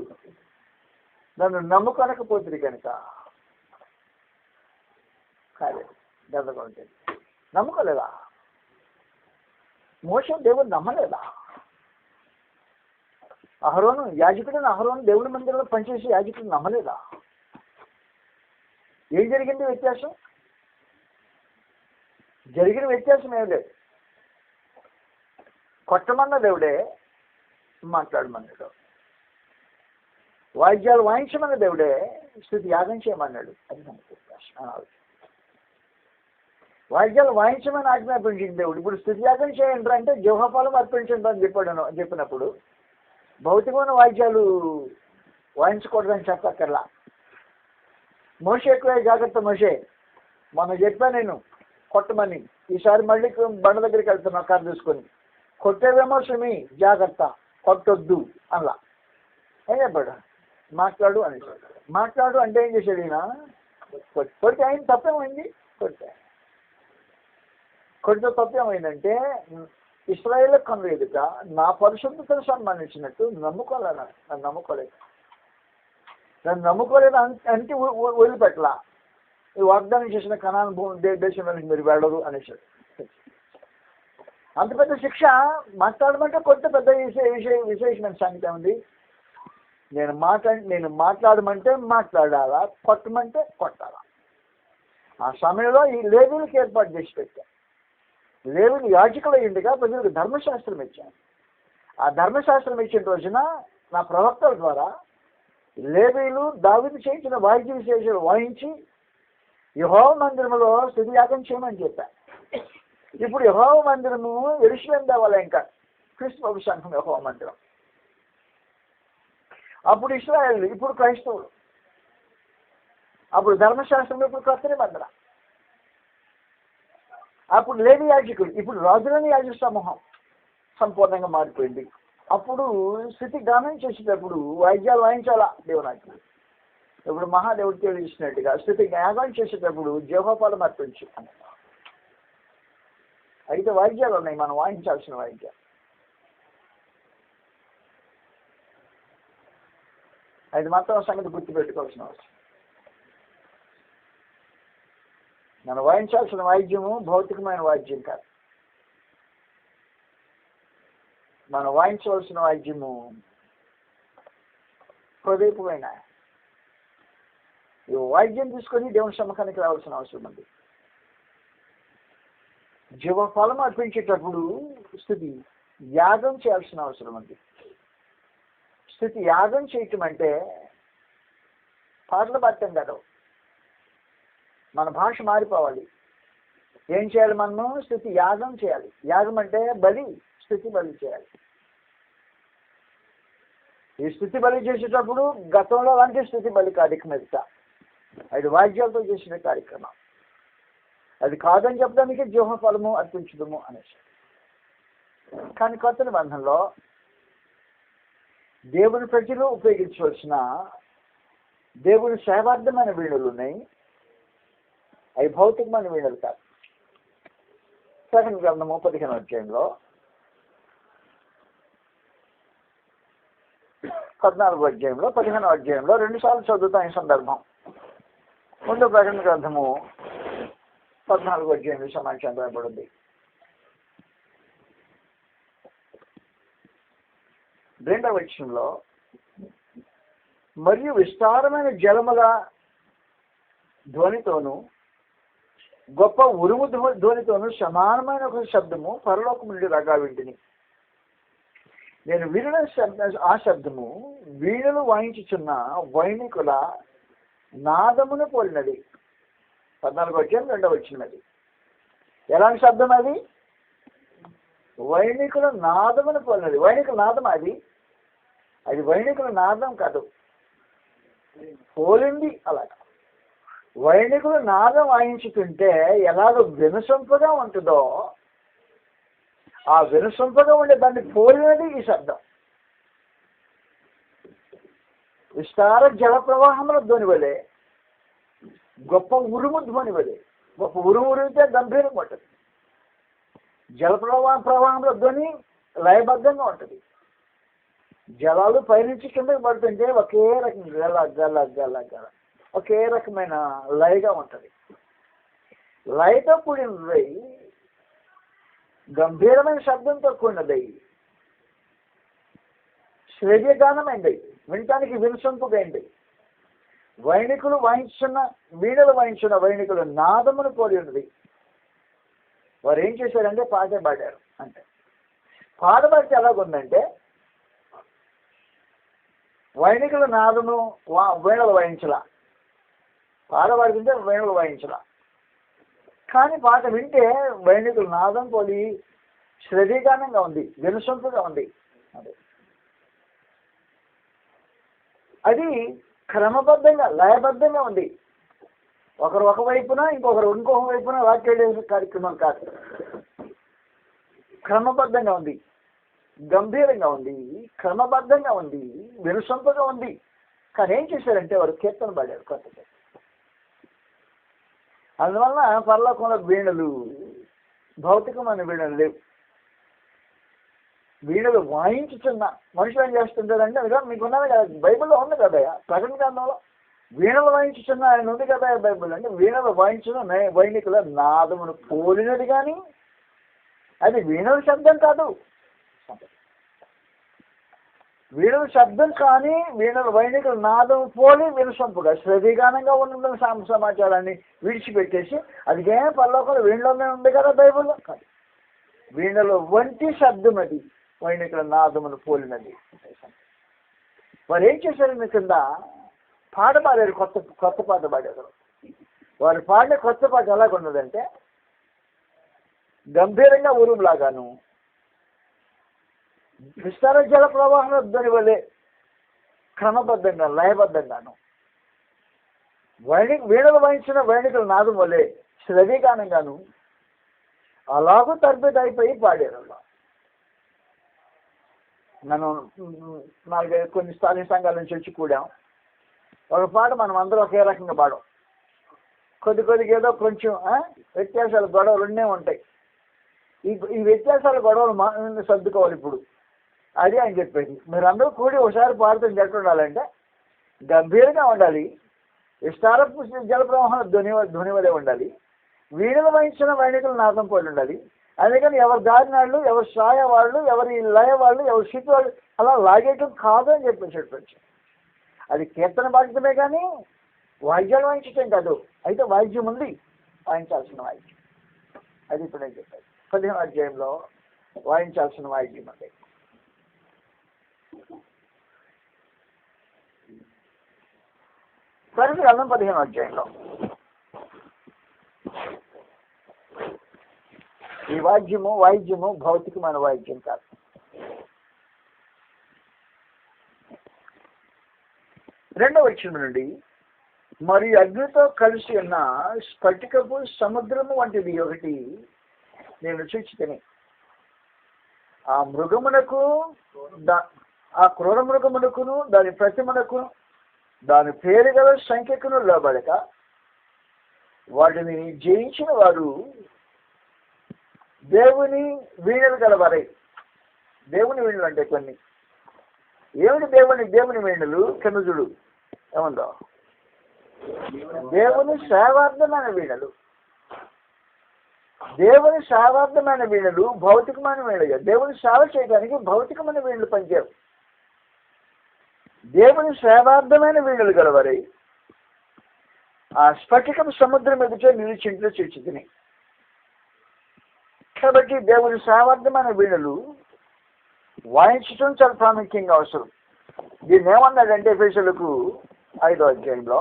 నన్ను నమ్ముకొనకపోతుంది కనుక. కాలేదు, గదగా ఉంటుంది. నమ్ముకోలేదా? మోషే దేవుడు నమ్మలేదా? అహరోను యాజకుడిని, అహరోను దేవుడి మందిరంలో పనిచేసి యాజకుడిని నమ్మలేదా? ఏం జరిగింది వ్యత్యాసం? జరిగిన వ్యత్యాసం ఏం లేదు. కొట్టమన్న దేవుడే మాట్లాడమన్నాడు. వాయిద్యాలు వాయించమన్న దేవుడే స్తుతి యాగం చేయమన్నాడు. అది మనకు వ్యత్యాసం. వాయిద్యాలు వాయించమని ఆజ్ఞాపించింది దేవుడు. ఇప్పుడు స్తుతి యాగం చేయండి అంటే జీవఫలం అర్పించండి అని చెప్పినప్పుడు భౌతికమైన వాయిద్యాలు వాయించకూడదని చెప్పక్కర్లా. మోషే ఎక్కువ జాగ్రత్త. మోషే మొన్న చెప్పాను నేను కొట్టమని, ఈసారి మళ్ళీ బండ దగ్గరికి వెళ్తున్నా కర్ర తీసుకొని. కొట్టేవేమో సుమి, జాగ్రత్త, కొట్టొద్దు అలా. ఏం చెప్పాడు? మాట్లాడు అని. మాట్లాడు అంటే ఏం చేశాడు ఈయన? కొడితే ఆయన తప్పేమైంది? కొడితే తప్పేమైందంటే ఇశ్రాయేలు కన్నుల ఎదుట నా పరిశుద్ధతను సన్మానించినట్టు నన్ను నమ్ముకోలేదు అంటే వదిలిపెట్టలా. ఈ వాగ్దానం చేసిన కనాను భూమి దేశంలోనికి మీరు వెళ్ళరు అనేసాడు. అంత పెద్ద శిక్ష మాట్లాడమంటే కొత్త పెద్ద విశేషమైన సంగతి ఉంది. నేను మాట్లాడమంటే మాట్లాడాలా, కొట్టమంటే కొట్టాలా. ఆ సమయంలో ఈ లేవీలకు ఏర్పాటు చేసి పెట్టాను. లేవీలు యాజకులు అయ్యిందిగా ప్రజలకు ధర్మశాస్త్రం ఇచ్చాను. ఆ ధర్మశాస్త్రం ఇచ్చిన రోజున నా ప్రవక్తల ద్వారా లేవీలు దావీదు చేయించిన వాయిద్య విశేషాలు వాయించి యెహోవా మందిరంలో స్తుతి యాగం చేయమని చెప్పాను. ఇప్పుడు యెహోవా మందిరము యెరూషలేము దేవాలయం కాదు, క్రీస్తు సంఘం యెహోవా మందిరం. అప్పుడు ఇశ్రాయేలు, ఇప్పుడు క్రైస్తవులు. అప్పుడు ధర్మశాస్త్రం, ఇప్పుడు కొత్త నిబంధన. అప్పుడు లేని యాజకులు, ఇప్పుడు రాజులని యాజక సమూహం సంపూర్ణంగా మారిపోయింది. అప్పుడు స్థితి గానం చేసేటప్పుడు వాయిద్యాలు వాయించాలా దేవునాకి. ఇప్పుడు మహాదేవుడు తెలియజేసినట్టుగా స్థితి యాగం చేసేటప్పుడు జీవఫలం అర్పించు. అయితే వాయిద్యాలు ఉన్నాయి, మనం వాయించాల్సిన వాయిద్యాలు. అది మాత్రం సంగతి గుర్తుపెట్టుకోవాల్సిన అవసరం. మనం వాయించాల్సిన వాయిద్యము భౌతికమైన వాయిద్యం కాదు. మనం వాయించవలసిన వాయిద్యము హృదయపమైన ఈ వాయిద్యం తీసుకొని దేవుని సమ్మకానికి రావాల్సిన అవసరం ఉంది. జీవఫలం అర్పించేటప్పుడు స్థుతి యాగం చేయాల్సిన అవసరం ఉంది. స్థుతి యాగం చేయటం అంటే పాటలు పాడటం కాదు. మన భాష మారిపోవాలి. ఏం చేయాలి? మనము స్థుతి యాగం చేయాలి. యాగం అంటే బలి, స్థుతి బలి చేయాలి. ఈ స్థుతి బలి చేసేటప్పుడు గతంలో లాంటి స్థుతి బలి కార్యక్రమం, అది వాయిద్యాలతో చేసిన కార్యక్రమం. అది కాదని చెప్పడానికి జీవఫలము అర్పించడము అనేసి. కానీ కొత్త నిబంధనలో దేవుని ప్రజలు ఉపయోగించవలసిన దేవుని సేవార్థమైన వీణులు ఉన్నాయి. అవి భౌతికమైన వీణులు కాదు. ప్రకటన గ్రంథము 15వ అధ్యాయంలో 14వ అధ్యాయంలో 15వ అధ్యాయంలో 2 సార్లు చదువుతాం ఈ సందర్భం. ముందు ప్రకటన గ్రంథము 14వ అధ్యాయంలో సమాచారం రాయబడింది. 2వ వచనంలో మరియు విస్తారమైన జలముల ధ్వనితోను గొప్ప ఉరుము ధ్వనితోను సమానమైన ఒక శబ్దము పరలోకము నుండి రాగా వింటిని. నేను వినిన ఆ శబ్దము వీణలు వాయించుచున్న వైణికుల నాదమును పోలినది. 14వ అధ్యాయం 2వ వచనం. అది ఎలాంటి శబ్దం? అది వైణికుల నాదమును పోలినది. వైణికుల నాదం అది వైణికుల నాదం కాదు, పోలింది. అలాగా వైణికులు నాదం వాయించుతుంటే ఎలాగో వినసొంపుగా ఉంటుందో ఆ వినసొంపుగా ఉండే దాన్ని పోలినది ఈ శబ్దం. విస్తార జల ప్రవాహముల ధ్వని వలె, గొప్ప ఉరుము ధ్వని వలె. గొప్ప ఉరుము ఉరిమితే గంభీరంగా ఉంటుంది. జల ప్రవాహంలో ధ్వని లయబద్ధంగా ఉంటుంది. జలాలు పైనుంచి కిందకి పడుతుంటే ఒకే రకం గల గల గల గల ఒకే రకమైన లయగా ఉంటుంది. లయతో కూడినది, గంభీరమైన శబ్దంతో కూడినది, శ్రవ్యగానమైంది, వినటానికి వినసొంపుగా అయింది. వైణికులు వాయించున్న వీణలు వాయించున్న వైణికులు నాదమును పోలి ఉన్నది. వారు ఏం చేశారంటే పాట పాడారు. అంటే పాట పాడితే ఎలాగుందంటే వైణికుల నాదము వీణలు వాయించలా, పాట పాడుతుంటే వీణలు వాయించలా. కానీ పాట వింటే వైణికుల నాదం పోలి శ్రవ్యగానంగా ఉంది, వినసొంపుగా ఉంది. అది క్రమబద్ధంగా లయబద్ధంగా ఉంది. ఒకరు ఒకవైపున ఇంకొకరు ఇంకొక వైపున వాక్యాలు కార్యక్రమం కాదు. క్రమబద్ధంగా ఉంది, గంభీరంగా ఉంది, క్రమబద్ధంగా ఉంది, వినసొంపుగా ఉంది. కానీ ఏం చేశారంటే వారు కీర్తన పాడారు కొత్తగా. అందువలన పరలోకంలో వీణలు భౌతికమైన వీణలు లేవు. వీణలు వాయించుతున్న మనుషులు ఏం చేస్తుంటారంటే అదిగా మీకున్నది కదా, బైబిల్లో ఉంది కదా, ప్రకటన గ్రంథంలో వీణలు వాయించుతున్న ఆయన ఉంది కదా బైబిల్. అంటే వీణలు వాయించిన వైణికుల నాదమును పోలినది, కానీ అది వీణల శబ్దం కాదు. వీణల శబ్దం కానీ వీణల వైణికుల నాదం పోలి వినసొంపుగా శ్రవ్యగానంగా ఉన్న సమాచారాన్ని విడిచిపెట్టేసి అదిగే పరలోకంలో వీణలోనే ఉంది కదా బైబిల్లో కాదు. వీణలో వంటి శబ్దం అది వైణికుల నాదమును పోలినది. వారు ఏం చేశారు? కింద పాట పాడారు, కొత్త పాట పాడారు. వారు పాడిన కొత్త పాట ఎలాగున్నదంటే గంభీరంగా ఉరుములాగాను, విస్తార జల ప్రవాహంలో ధ్వని వలె క్రమబద్ధంగా లయబద్ధంగాను, వీణలు వాయించిన వైణికుల నాదం వలె శ్రవ్యగానంగాను అలాగూ తరబేదైపోయి పాడారు. మనం 4-5 కొన్ని స్థానిక సంఘాల నుంచి వచ్చి కూడాం. ఒక పాట మనం అందరూ ఒకే రకంగా పాడం. కొద్దిగా ఏదో కొంచెం వ్యత్యాసాలు గొడవలు ఉండే ఉంటాయి. ఈ వ్యత్యాసాల గొడవలు సర్దుకోవాలి. ఇప్పుడు అది అని చెప్పేసి మీరు అందరూ కూడి ఒకసారి పాడుతుంది ఎట్లా ఉండాలంటే గంభీరంగా ఉండాలి, విస్తారపు జల ప్రవాహం ధ్వని వలె ఉండాలి, వీణలు వాయించిన వైణికులు నాదం పోయి ఉండాలి. అందుకని ఎవరి దారిన వాళ్ళు, ఎవరి శ్రాయ వాళ్ళు, ఎవరి లయ వాళ్ళు, ఎవరి శృతి వాళ్ళు అలా లాగేయటం కాదు అని చెప్పేసి అది కీర్తన బాధ్యతమే కానీ వాయిద్యాలు వాయించటం కాదు. అయితే వాయిద్యం ఉంది, వాయించాల్సిన వాయిద్యం. అది ఇప్పుడు నేను చెప్పాను 15వ అధ్యాయంలో వాయించాల్సిన వాయిద్యం అది. పరిస్థితి గ్రంథం 15వ అధ్యాయంలో ఈ వాయిద్యము భౌతికమైన వాయిద్యం కాదు. రెండవ వచనం నుండి, మరియు అగ్నితో కలిసి ఉన్న స్ఫటికపు సముద్రము వంటిది ఒకటి నేను చూచితిని. ఆ మృగమునకు ఆ క్రూర మృగమునకును దాని ప్రతిమనకును దాని పేరు గల సంఖ్యకును లోబడక వాటిని జయించిన వారు దేవుని వీణలు గలవారై. దేవుని వీణలు అంటే కొన్ని ఏమిటి? దేవుని వీణలు కిందజుడు ఏముందో, దేవుని సేవార్థమైన వీణలు. దేవుని సేవార్థమైన వీణలు భౌతికమైన వీణలుగా. దేవుని సేవ చేయడానికి భౌతికమైన వీణలు పనిచేయవు. దేవుని సేవార్థమైన వీణలు గలవారై ఆ స్ఫటికం సముద్రం ఎదుట నిలిచింట్లో చూచితిని. కాబట్టి దేవుని సేవార్థమైన వీణలు వాయించడం చాలా ప్రాముఖ్యంగా అవసరం. దీన్ని ఏమన్నాడంటే ఎఫెసీయులకు 5వ అధ్యాయంలో,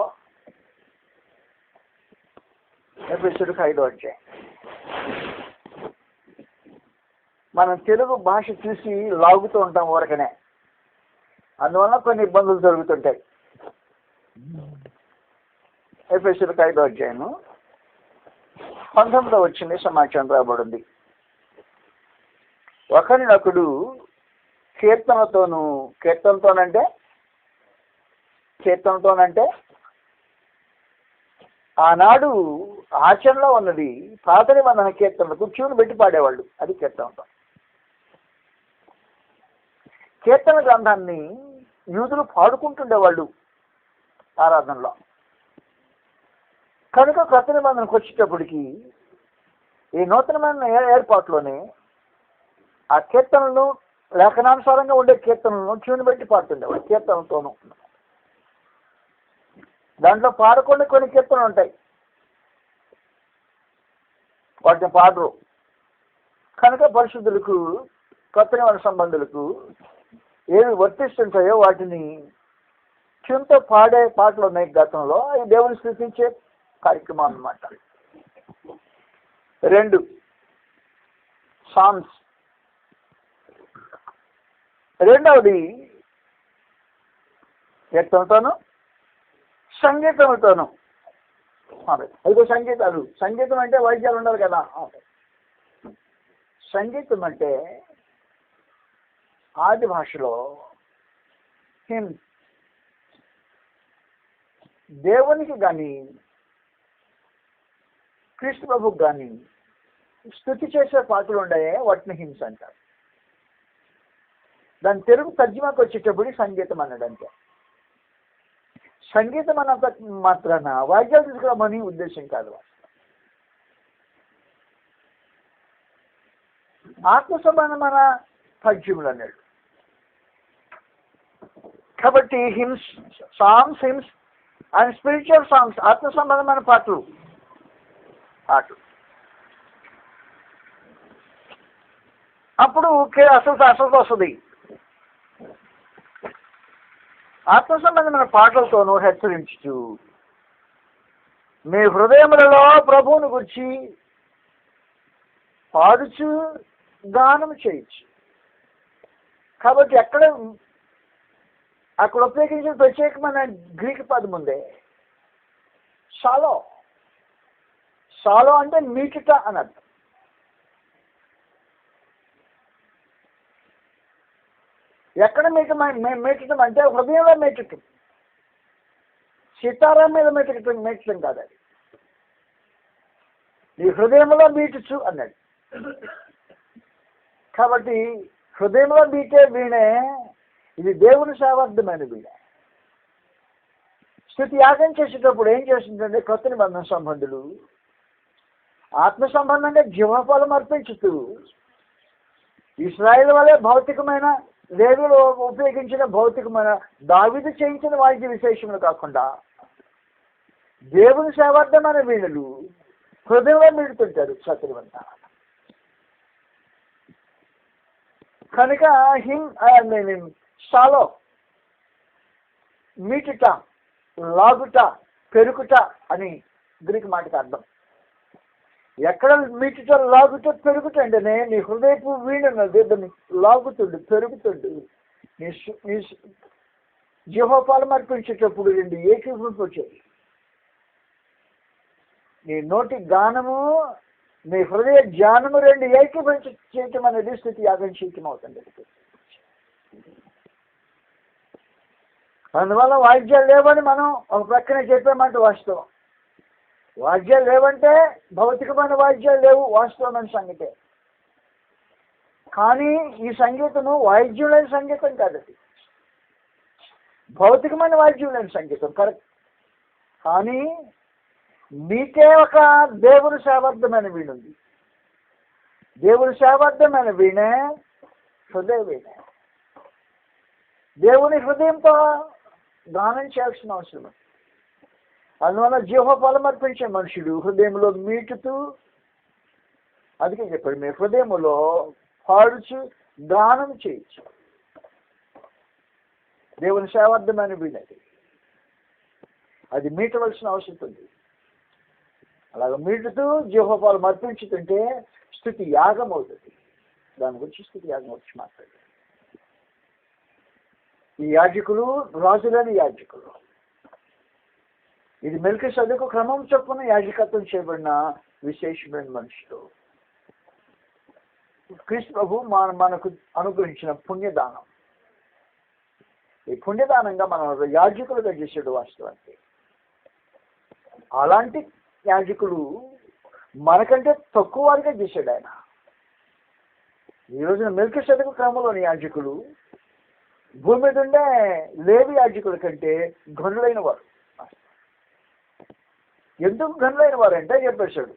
ఎఫెసీయులకు 5వ అధ్యాయం, మనం తెలుగు భాష చూసి లాగుతూ ఉంటాం ఊరకనే, అందువల్ల కొన్ని ఇబ్బందులు జరుగుతుంటాయి. ఎఫెసీయులకు 5వ అధ్యాయము 19వ వచ్చింది సమాచారం రాబడింది. ఒకరినొకడు కీర్తనతోనంటే ఆనాడు ఆచరణలో ఉన్నది పాత నిబంధన కీర్తనలకు ట్యూన్ పెట్టి పాడేవాళ్ళు. అది కీర్తనతో. కీర్తన గ్రంథాన్ని యూదులు పాడుకుంటుండేవాళ్ళు ఆరాధనలో. కనుక కొత్త నిబంధనకు వచ్చేటప్పటికి ఈ నూతనమైన ఏర్పాటులోనే ఆ కీర్తనలను లేఖనానుసారంగా ఉండే కీర్తనలను ట్యూన్ పెట్టి పాడుతుండేవాళ్ళు. కీర్తనతోనూ దాంట్లో పాడకుండా కొన్ని కీర్తనలు ఉంటాయి, వాటిని పాడరు. కనుక పరిశుద్ధులకు కొత్త నిబంధన సంబంధులకు ఏవి వర్తిస్తుంటాయో వాటిని ట్యూన్తో పాడే పాటలు ఉన్నాయి గతంలో. అవి దేవుని స్తుతించే కార్యక్రమం అన్నమాట. 2 సాంగ్స్. రెండవది కీర్తనతోనూ సంగీతంతోనూ. అయితే సంగీతం అంటే వాయిద్యాలు ఉండాలి కదా. సంగీతం అంటే ఆది భాషలో హిమ్, దేవునికి కానీ క్రీస్తు ప్రభుకు కానీ స్తుతి చేసే పాటలు ఉన్నాయే వాటిని హిమ్స్ అంటారు. దాని తెలుగు తర్జుమాకు వచ్చేటప్పుడు సంగీతం అన్నాడు. అంతే. సంగీతం అన్నంత మాత్రాన వాయిద్యాలు తీసుకురామని ఉద్దేశం కాదు. ఆత్మ సంబంధమైన పద్యములు అన్నాడు. కాబట్టి హిమ్స్ అండ్ స్పిరిచువల్ సాంగ్స్, ఆత్మ సంబంధమైన పాటలు. అప్పుడు అసలు వస్తుంది. ఆత్మ సంబంధమైన పాటలతోనూ హెచ్చరించు, మీ హృదయములలో ప్రభువును గురించి పాడుచు గానం చేయొచ్చు. కాబట్టి అక్కడ ఉపయోగించిన ప్రత్యేకమైన గ్రీక్ పదం ఉంది, సాలో అంటే మీటుట అని అర్థం. ఎక్కడ మేటటం అంటే హృదయంలో మేటటం, సితారా మీద మేటటం కాదు. అది నీ హృదయంలో మీటుచు అన్నాడు. కాబట్టి హృదయంలో మీటే వీణే ఇది దేవుని సేవార్థమైన వీణ. స్తుతి యాగం చేసేటప్పుడు ఏం చేస్తుందంటే కొత్త నిబంధన సంబంధులు ఆత్మ సంబంధంగా జీవఫలం అర్పించుతూ ఇశ్రాయేలు వలె భౌతికమైన దేవుడు ఉపయోగించిన భౌతికమైన దావీదు చేయించిన వాయిద్య విశేషములు కాకుండా దేవుని సేవార్థమైన వీణులు హృదయంలో మీడుతుంటారు శత్రువంతా. కనుక సాలో మీటుట, లాగుట, పెరుగుట అని గ్రీక్ మాటకి అర్థం. ఎక్కడ మీటుట, లాగుట, పెరుగుట అంటేనే నీ హృదయపు వీణున్నది దాన్ని లాగుతుండు, పెరుగుతుండు. నీ జీవోపాలం అర్పించేటప్పుడు రెండు ఏకీభూతం వచ్చేది. నీ నోటి గానము, నీ హృదయ ధ్యానము రెండు ఏకీభవించి చేయటం అనేది స్థితి యాగం చేయటం అవుతుంది. అందువల్ల వాయిద్యాలు లేవని మనం ఒక ప్రక్కనే చెప్పామంటే వాస్తవం. వాయిద్యాలు లేవంటే భౌతికమైన వాయిద్యాలు లేవు, వాస్తవమైన సంగీతే. కానీ ఈ సంగీతము వాయిద్యం లేని సంగీతం కాదు, అది భౌతికమైన వాయిద్యం లేని సంగీతం కరెక్ట్. కానీ మీకే ఒక దేవుని సేవార్థమైన వీణుంది. దేవుని సేవార్థమైన వీణే హృదయ వీణ. దేవుని హృదయంతో గానం చేయాల్సిన అవసరం. అందువల్ల జీవఫలం అర్పించే మనుషుడు హృదయంలో మీటుతూ, అందుకే చెప్పాడు మీ హృదయంలో పాడుచు గానం చేయొచ్చు. దేవుని సేవార్థమైన వీణది, అది మీటవలసిన అవసరం ఉంది. అలాగ మీటుతూ జీవఫలం అర్పించుతుంటే స్థుతి యాగం అవుతుంది. దాని గురించి స్థుతి యాగం వచ్చి మాట్లాడు. ఈ యాజకులు రాజులని యాజకులు. ఇది మెల్కీసెదెకు క్రమం చొప్పున యాజకత్వం చేయబడిన విశేషమైన మనుషులు. క్రీస్తు ప్రభు మనకు అనుగ్రహించిన పుణ్యదానం. ఈ పుణ్యదానంగా మనం యాజకులుగా చేసాడు వాస్తవానికి. అలాంటి యాజకుడు మనకంటే తక్కువ వారిగా చేశాడు ఆయన. ఈ రోజున మెల్కీసెదెకు క్రమంలోని యాజకులు భూమి మీద ఉండే లేవి యాజకుల కంటే ఘనులైన వారు. ఎందుకు ఘనులైన వారు అంటే చెప్పేశాడు,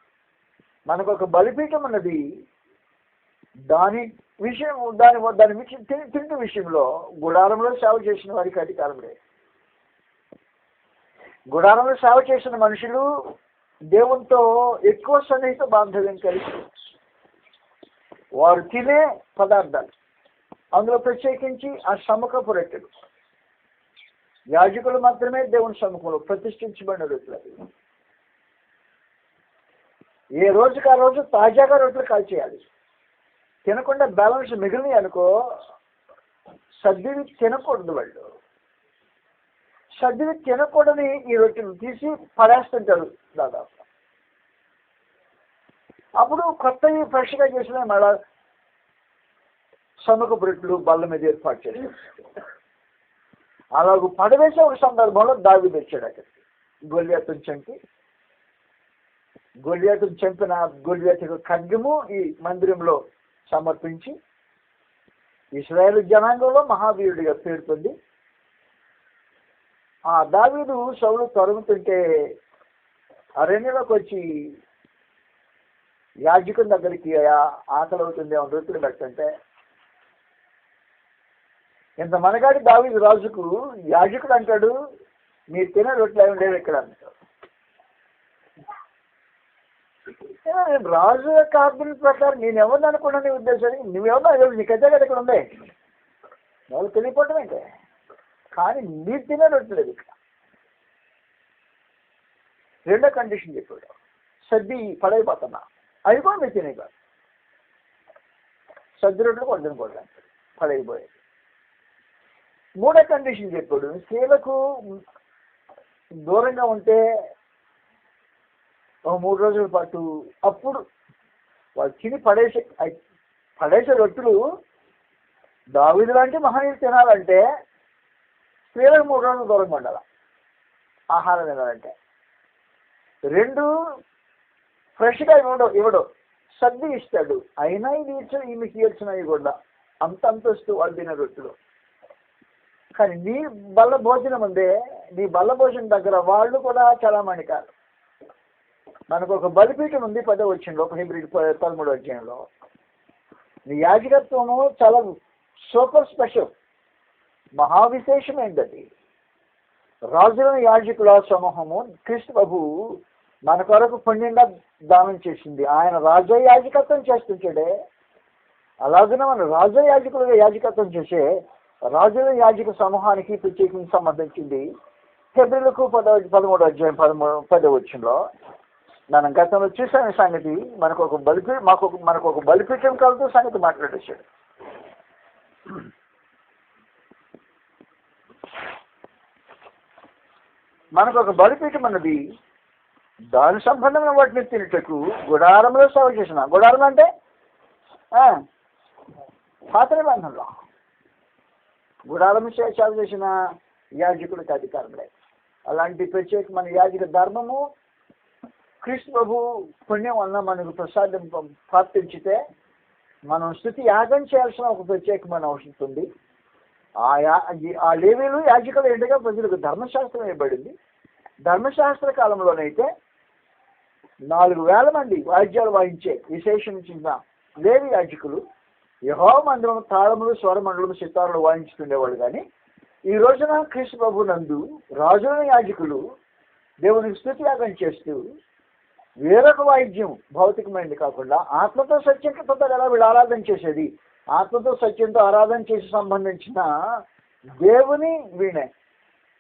మనకు ఒక బలిపీఠం ఉన్నది. దాని తిండి విషయంలో గుడారంలో సేవ చేసిన వారికి అధికారం లేదు. గుడారంలో సేవ చేసిన మనుషులు దేవునితో ఎక్కువ సన్నిహిత బాంధవ్యం కలిగి వారు తినే పదార్థాలు, అందులో ప్రత్యేకించి ఆ సముఖపు రొట్టెలు. యాజకులు మాత్రమే దేవుని సముఖంలో ప్రతిష్ఠించబడిన రొట్టెలు. ఏ రోజుకి ఆ రోజు తాజాగా రొట్టెలు కాల్చేయాలి. తినకుండా బ్యాలెన్స్ మిగిలినవి అనుకో, సర్దివి తినకూడదు. వాళ్ళు సర్దివి తినకూడని ఈ రొట్టెలు తీసి పడేస్తుంటారు దాదాపు. అప్పుడు కొత్తవి ఫ్రెష్గా చేసిన మళ్ళా సముఖపు రొట్టెలు బల్ల మీద ఏర్పాటు చేశారు. అలాగ పడవేసే ఒక సందర్భంలో దావీదు వచ్చాడు అక్కడికి. గొల్యాతును చంపిన గొల్యాతు ఖడ్గము ఈ మందిరంలో సమర్పించి ఇశ్రాయేలు జనాంగంలో మహావీరుడిగా పేరు పొంది, ఆ దావీదు సౌలు తరుముతుంటే అరణ్యంలోకి వచ్చి యాజకుని దగ్గరికి ఆకలి అవుతుంది రొట్టెలు పెట్టంటే, ఇంత మనగాడి దావీదు రాజుకు యాజకుడు అంటాడు మీరు తినే రొట్టెలు ఏమి లేవు ఇక్కడ అంటాడు. రాజు యొక్క ఆజ్ఞల ప్రకారం నేను ఎవరిని అనుకున్నా నీ ఉద్దేశాన్ని, నువ్వెవరో నీకైతే కదా ఇక్కడ ఉంది, వాళ్ళు తెలియపోవటం అయితే. కానీ మీరు తినే రొట్టెలు లేదు ఇక్కడ. రెండో కండిషన్ చెప్పాడు, సర్ది పడైపోతున్నా అవి కూడా మీరు తినే కాదు. సర్ది రొట్టెలు కూడా తినకూడదు, పడైపోయాయి. మూడో కండిషన్ చెప్పాడు, స్త్రీలకు దూరంగా ఉంటే 3 రోజుల పాటు, అప్పుడు వాళ్ళు తిని పడేసే రొట్టెలు దావీదు లాంటి మహనీయులు తినాలంటే స్త్రీలకు 3 రోజులు దూరంగా ఉండాలి ఆహారం తినాలంటే. 2 ఫ్రెష్గా ఇవ్వడు, సర్ది ఇస్తాడు. అయినా ఇది ఈమెకి ఇచ్చినవి కూడా అంతస్తు వాళ్ళు తినే రొట్టెలు. కానీ నీ బల్ల భోజనం ఉందే, నీ బల్ల భోజనం దగ్గర వాళ్ళు కూడా చలామణి కాదు. మనకు ఒక బలిపీఠం ఉంది 10వ వచనంలో, ఒక హెబ్రీ 13వ అధ్యాయంలో. నీ యాజకత్వము చాలా సూపర్ స్పెషల్, మహావిశేషమైనది. రాజులను యాజకుల సమూహము క్రీస్తు ప్రభు మన కొరకు పుణ్యంగా దానం చేసింది. ఆయన రాజ యాజకత్వం చేస్తుంటాడే, అలాగే మన రాజ యాజకులుగా యాజకత్వం చేసే రాజుల యాజక సమూహానికి ప్రత్యేకంగా సంబంధించింది. హెబ్రీలకు 13వ అధ్యాయం 10వ వచనంలో మనం గతంలో చూసిన సంగతి, మనకు ఒక బలిపీఠం కలుగుతూ సంగతి మాట్లాడేశాడు. మనకు ఒక బలిపీఠం అన్నది, దాని సంబంధమైన వాటిని తినటకు గుడారంలో సేవ చేసిన. గుడారం అంటే పాత నిబంధనలో గుడారం సేవ చేసిన యాజకుడికి అధికారం లేదు. అలాంటి ప్రత్యేకమైన యాజక ధర్మము క్రీస్తు ప్రభు పుణ్యం వలన మనకు ప్రసాదం ప్రాప్తించితే మనం స్తుతి యాగం చేయాల్సిన ఒక ప్రత్యేకమైన అవసరం ఉంది. ఆ లేవీలు యాజకులు ఏంటగా ప్రజలకు ధర్మశాస్త్రం ఇవ్వబడింది. ధర్మశాస్త్ర కాలంలోనైతే 4,000 మంది వాయిద్యాలు వాయించే విశేషించిన లేవి యాజకులు యెహోవా మందిరం తాళములు, స్వరమండలం, సితారులు వాయించుతుండేవాడు. కానీ ఈ రోజున క్రీస్తు ప్రభు నందు రాజుల యాజకులు దేవునికి స్తుతి యాగం చేస్తూ వేరొక వాయిద్యం భౌతికమైనది కాకుండా ఆత్మతో సత్యంతో ఎలా వీళ్ళు ఆరాధన చేసేది, ఆత్మతో సత్యంతో ఆరాధన చేసి సంబంధించిన దేవుని వీణే,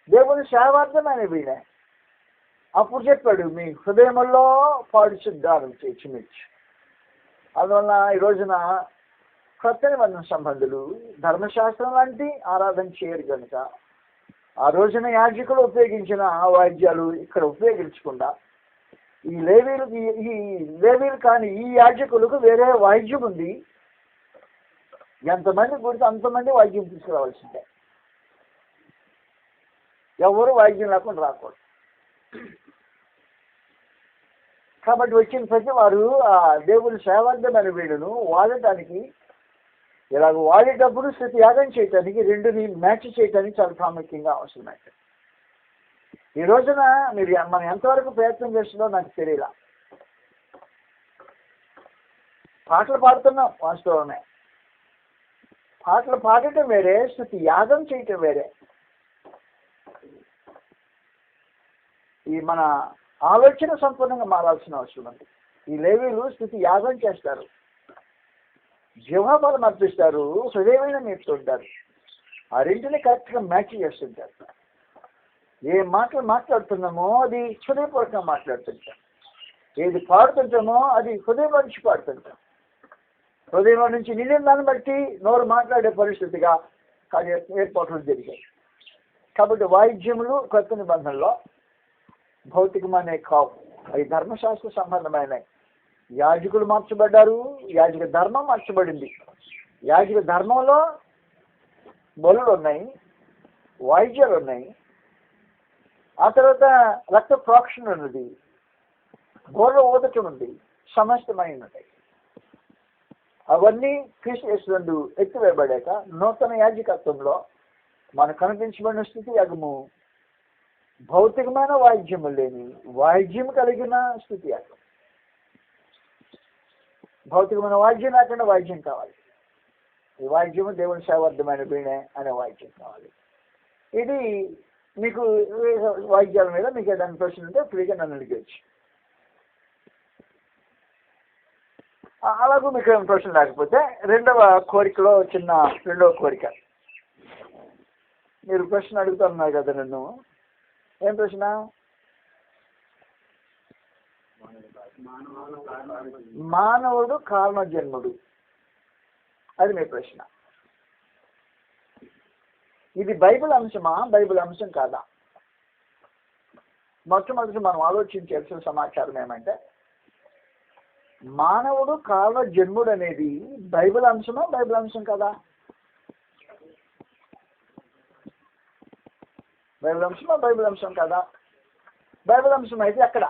దేవుని సేవార్థమైన వీణే. అప్పుడు చెప్పాడు, మీ హృదయంలో పాడుచుద్దారు చేర్చిమిర్చి. అందువల్ల ఈ రోజున కొత్త నిబంధన సంబంధులు ధర్మశాస్త్రం లాంటి ఆరాధన చేయరు కనుక ఆ రోజున యాజకులు ఉపయోగించిన వాయిద్యాలు ఇక్కడ ఉపయోగించకుండా ఈ లేవీలు కానీ ఈ యాజకులకు వేరే వాయిద్యం ఉంది. ఎంతమంది కూడితే అంతమంది వాయిద్యం తీసుకురావాల్సిందే, ఎవరు వాయిద్యం లేకుండా రాకూడదు. కాబట్టి వచ్చిన ప్రతి వారు ఆ దేవుని సేవార్థమైన వీడును వాడటానికి, ఇలాగ వాడేటప్పుడు స్థితి యాగం చేయటానికి రెండుని మ్యాచ్ చేయటానికి చాలా ప్రాముఖ్యంగా అవసరమైంది. ఈ రోజున మనం ఎంతవరకు ప్రయత్నం చేస్తుందో నాకు తెలియలా. పాటలు పాడుతున్నాం వాస్తవమే, పాటలు పాడటం వేరే, స్థుతి యాగం చేయటం వేరే. ఈ మన ఆలోచన సంపూర్ణంగా మారాల్సిన అవసరం ఉంది. ఈ లేవీలు స్థుతి యాగం చేస్తారు, జీవాపాలు అర్పిస్తారు, హృదయమైన నేర్చుకుంటారు. ఆ రెంటిని కరెక్ట్గా మ్యాచ్ చేస్తుంటారు. ఏ మాటలు మాట్లాడుతున్నామో అది హృదయపూర్వకంగా మాట్లాడుతుంటాం, ఏది పాడుతుంటామో అది హృదయం నుంచి పాడుతుంటాం. హృదయంలో నుంచి నిండిన దాన్ని బట్టి నోరు మాట్లాడే పరిస్థితిగా ఏర్పాట్లు జరిగాయి. కాబట్టి వాయిద్యములు కొత్త నిబంధనలో భౌతికమైనవి కావు, అవి ధర్మశాస్త్ర సంబంధమైనవి. యాజకులు మార్చబడ్డారు, యాజక ధర్మం మార్చబడింది. యాజక ధర్మంలో బలులు ఉన్నాయి, వాయిద్యాలు ఉన్నాయి, ఆ తర్వాత రక్త ప్రోక్షణ ఉన్నది, గోర్ర ఊదటం ఉంది, సమస్తమైనది. అవన్నీ క్రీస్తు యేసునందు ఎత్తివేయబడాక నూతన యాజకత్వంలో మనకు కనిపించబడిన స్థితి యాగము భౌతికమైన వాయిద్యము లేని వాయిద్యం కలిగిన స్థితి యాగం. భౌతికమైన వాయిద్యం లేకుండా వాయిద్యం కావాలి. ఈ వాయిద్యము దేవుని సేవార్థమైన వీణే అనే వాయిద్యం కావాలి. ఇది మీకు వాయిద్యాల మీద మీకు ఏదైనా ప్రశ్న ఉంటే ఫ్రీగా నన్ను అడిగవచ్చు. అలాగూ మీకు ఏమైనా ప్రశ్న లేకపోతే రెండవ కోరిక, మీరు ప్రశ్న అడుగుతున్నారు కదా నన్ను, ఏం ప్రశ్న? మానవుడు కారణజన్ముడు, అది మీ ప్రశ్న. ఇది బైబిల్ అంశమా, బైబిల్ అంశం కాదా? మొట్టమొదటి మనం ఆలోచించాల్సిన సమాచారం ఏమంటే, మానవుడు కారణజన్ముడు అనేది బైబిల్ అంశమా, బైబిల్ అంశం కాదా? బైబిల్ అంశమా, బైబిల్ అంశం కాదా? బైబిల్ అంశం అయితే ఎక్కడ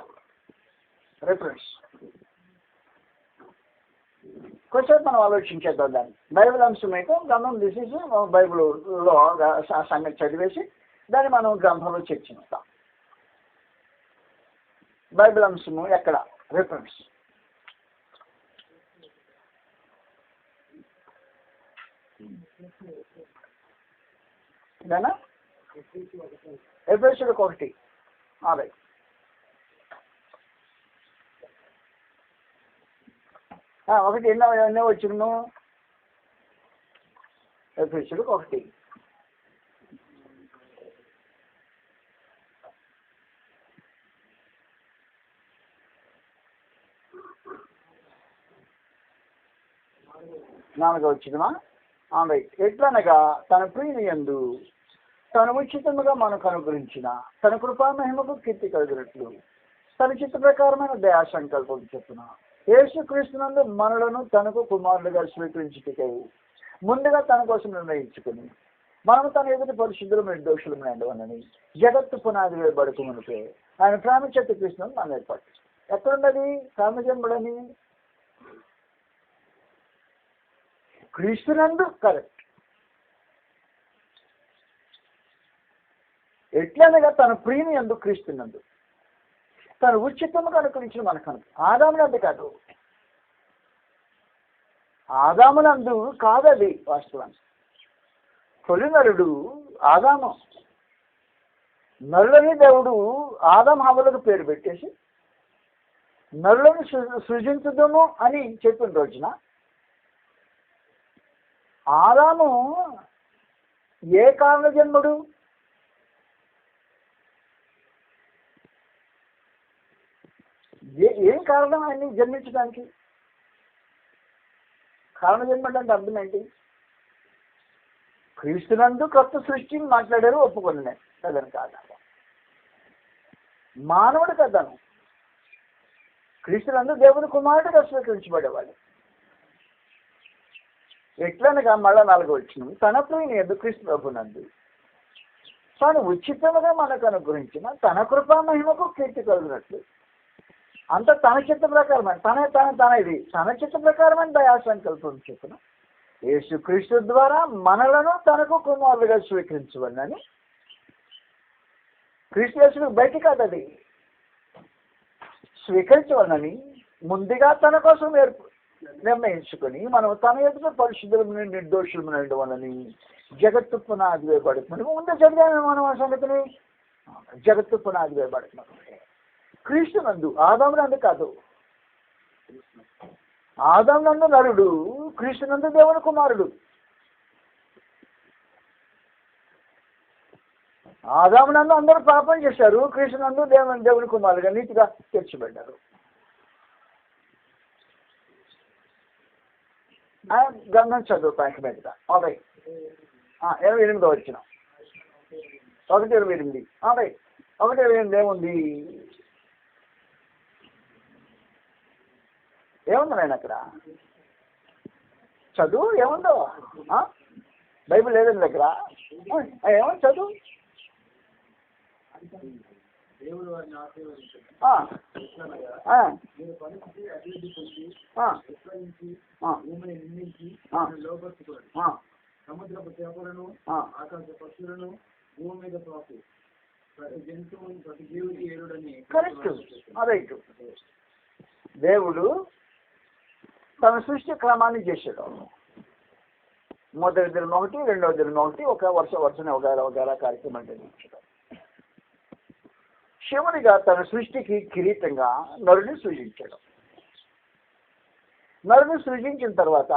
రెఫరెన్స్? కొంచెం మనం ఆలోచించేద్దాం దాన్ని. బైబిల్ అంశం అయితే గ్రంథం తీసేసి బైబిల్లో సంగతి చదివేసి దాన్ని మనం గ్రంథంలో చర్చిస్తాం. బైబిల్ అంశము ఎక్కడ రిఫరెన్స్? ఇదేనా? ఎఫెసీయులకు 1. రైట్. ఒకటి ఎన్నో వచ్చిన ఎఫెసీయులకు 1. నాలుగో వచ్చినమా? రైట్. ఎట్లనగా తన ప్రియయందు తను ఉచితముగా మనకు అనుగ్రహించిన తన కృపా మహిమకు కీర్తి కలిగినట్లు తన చిత్త ప్రకారమైన దయా సంకల్పం చెప్పున యేసుక్రీస్తునందు మనలను తనకు కుమారులుగా స్వీకరించుటకై ముందుగా తన కోసం నిర్ణయించుకుని మనము తన ఎదుటి పరిశుద్ధులు నిర్దోషులము ఉండవనని జగత్తు పునాది వేయబడుతూ మునిపే ఆయన ప్రేమ చేత కృష్ణను మనం ఏర్పాటు. ఎక్కడున్నది కామజన్ముడని? క్రీస్తునందు. కరెక్ట్. ఎట్లనగా తన ప్రియని యందు క్రీస్తునందు తను ఉచితముగా అనుకరించిన మనకు ఆదామునందు కాదు, ఆదామునందు కాదది వాస్తవాన్ని. తొలి నరుడు ఆదాము. నరులని దేవుడు ఆదాం హవ్వలకు పేరు పెట్టేసి నరులను సృజించుదము అని చెప్పిన రోజున ఆదాము ఏ కారణ జన్ముడు? ఏం కారణం ఆయన్ని జన్మించడానికి? కారణ జన్మడు అంటే అర్థం ఏంటి? క్రీస్తునందు కొత్త సృష్టిని మాట్లాడారు, ఒప్పుకున్నాను కదని కాదా? మానవుడు కదను. క్రీస్తునందు దేవుని కుమారుడుగా స్వీకరించబడేవాడు. ఎట్లనగా మళ్ళా 4వ వచనం తన ప్రియని యందు క్రీస్తు ప్రభునందు తాను ఉచితముగా మనకు అనుగ్రహించిన తన కృపా మహిమకు కీర్తి కలిగినట్లు అంత తన చిత్త ప్రకారమైన తన చిత్త ప్రకారమైన దయా సంకల్పం చెప్పిన యేసుక్రీస్తు ద్వారా మనలను తనకు కుమారులుగా స్వీకరించవలని. క్రీస్తు యేసుకు బయట కాదు, అది స్వీకరించవలని ముందుగా తన కోసం నిర్ణయించుకొని మనం తన ఎదుట పరిశుద్ధులను నిర్దోషులను ఉండవాలని జగత్తు పునాది వేయబడుతున్నాం. ముందే చదివాము మనం ఆ సంగతిని. జగత్తు పునాది వేయబడుతున్నాం క్రీస్తునందు. ఆదామునందు కాదు. ఆదామునందు నరుడు, క్రీస్తునందు దేవుని కుమారుడు. ఆదామునందు అందరూ పాపం చేశారు, క్రీస్తునందు దేవుని కుమారుడుగా నీతిగా తీర్చబడ్డారు. గ్రంథం చదువు ప్యాంక్ మీదుగా. 28వ వచనం 1:28. 1:28 ఏముంది? ఏముంది నేను అక్కడ చదువు? ఏముందో బైబిల్ లేదండి దగ్గర. ఏమని చదువు? సముద్రపు చేపలను, ఆకాశ పక్షులను, భూమి మీద పాకు ప్రతి జంతువు ప్రతి జీవికి ఏరుడని. కరెక్ట్. రైట్. దేవుడు తన సృష్టి క్రమాన్ని చేశాడు. మొదటి దినం ఒకటి, రెండవ దినం ఒకటి, ఒక వరుసనే ఒక కార్యక్రమం నిర్మించడం. శివునిగా తన సృష్టికి కిరీటంగా నరుని సృజించాడు. నరుని సృజించిన తర్వాత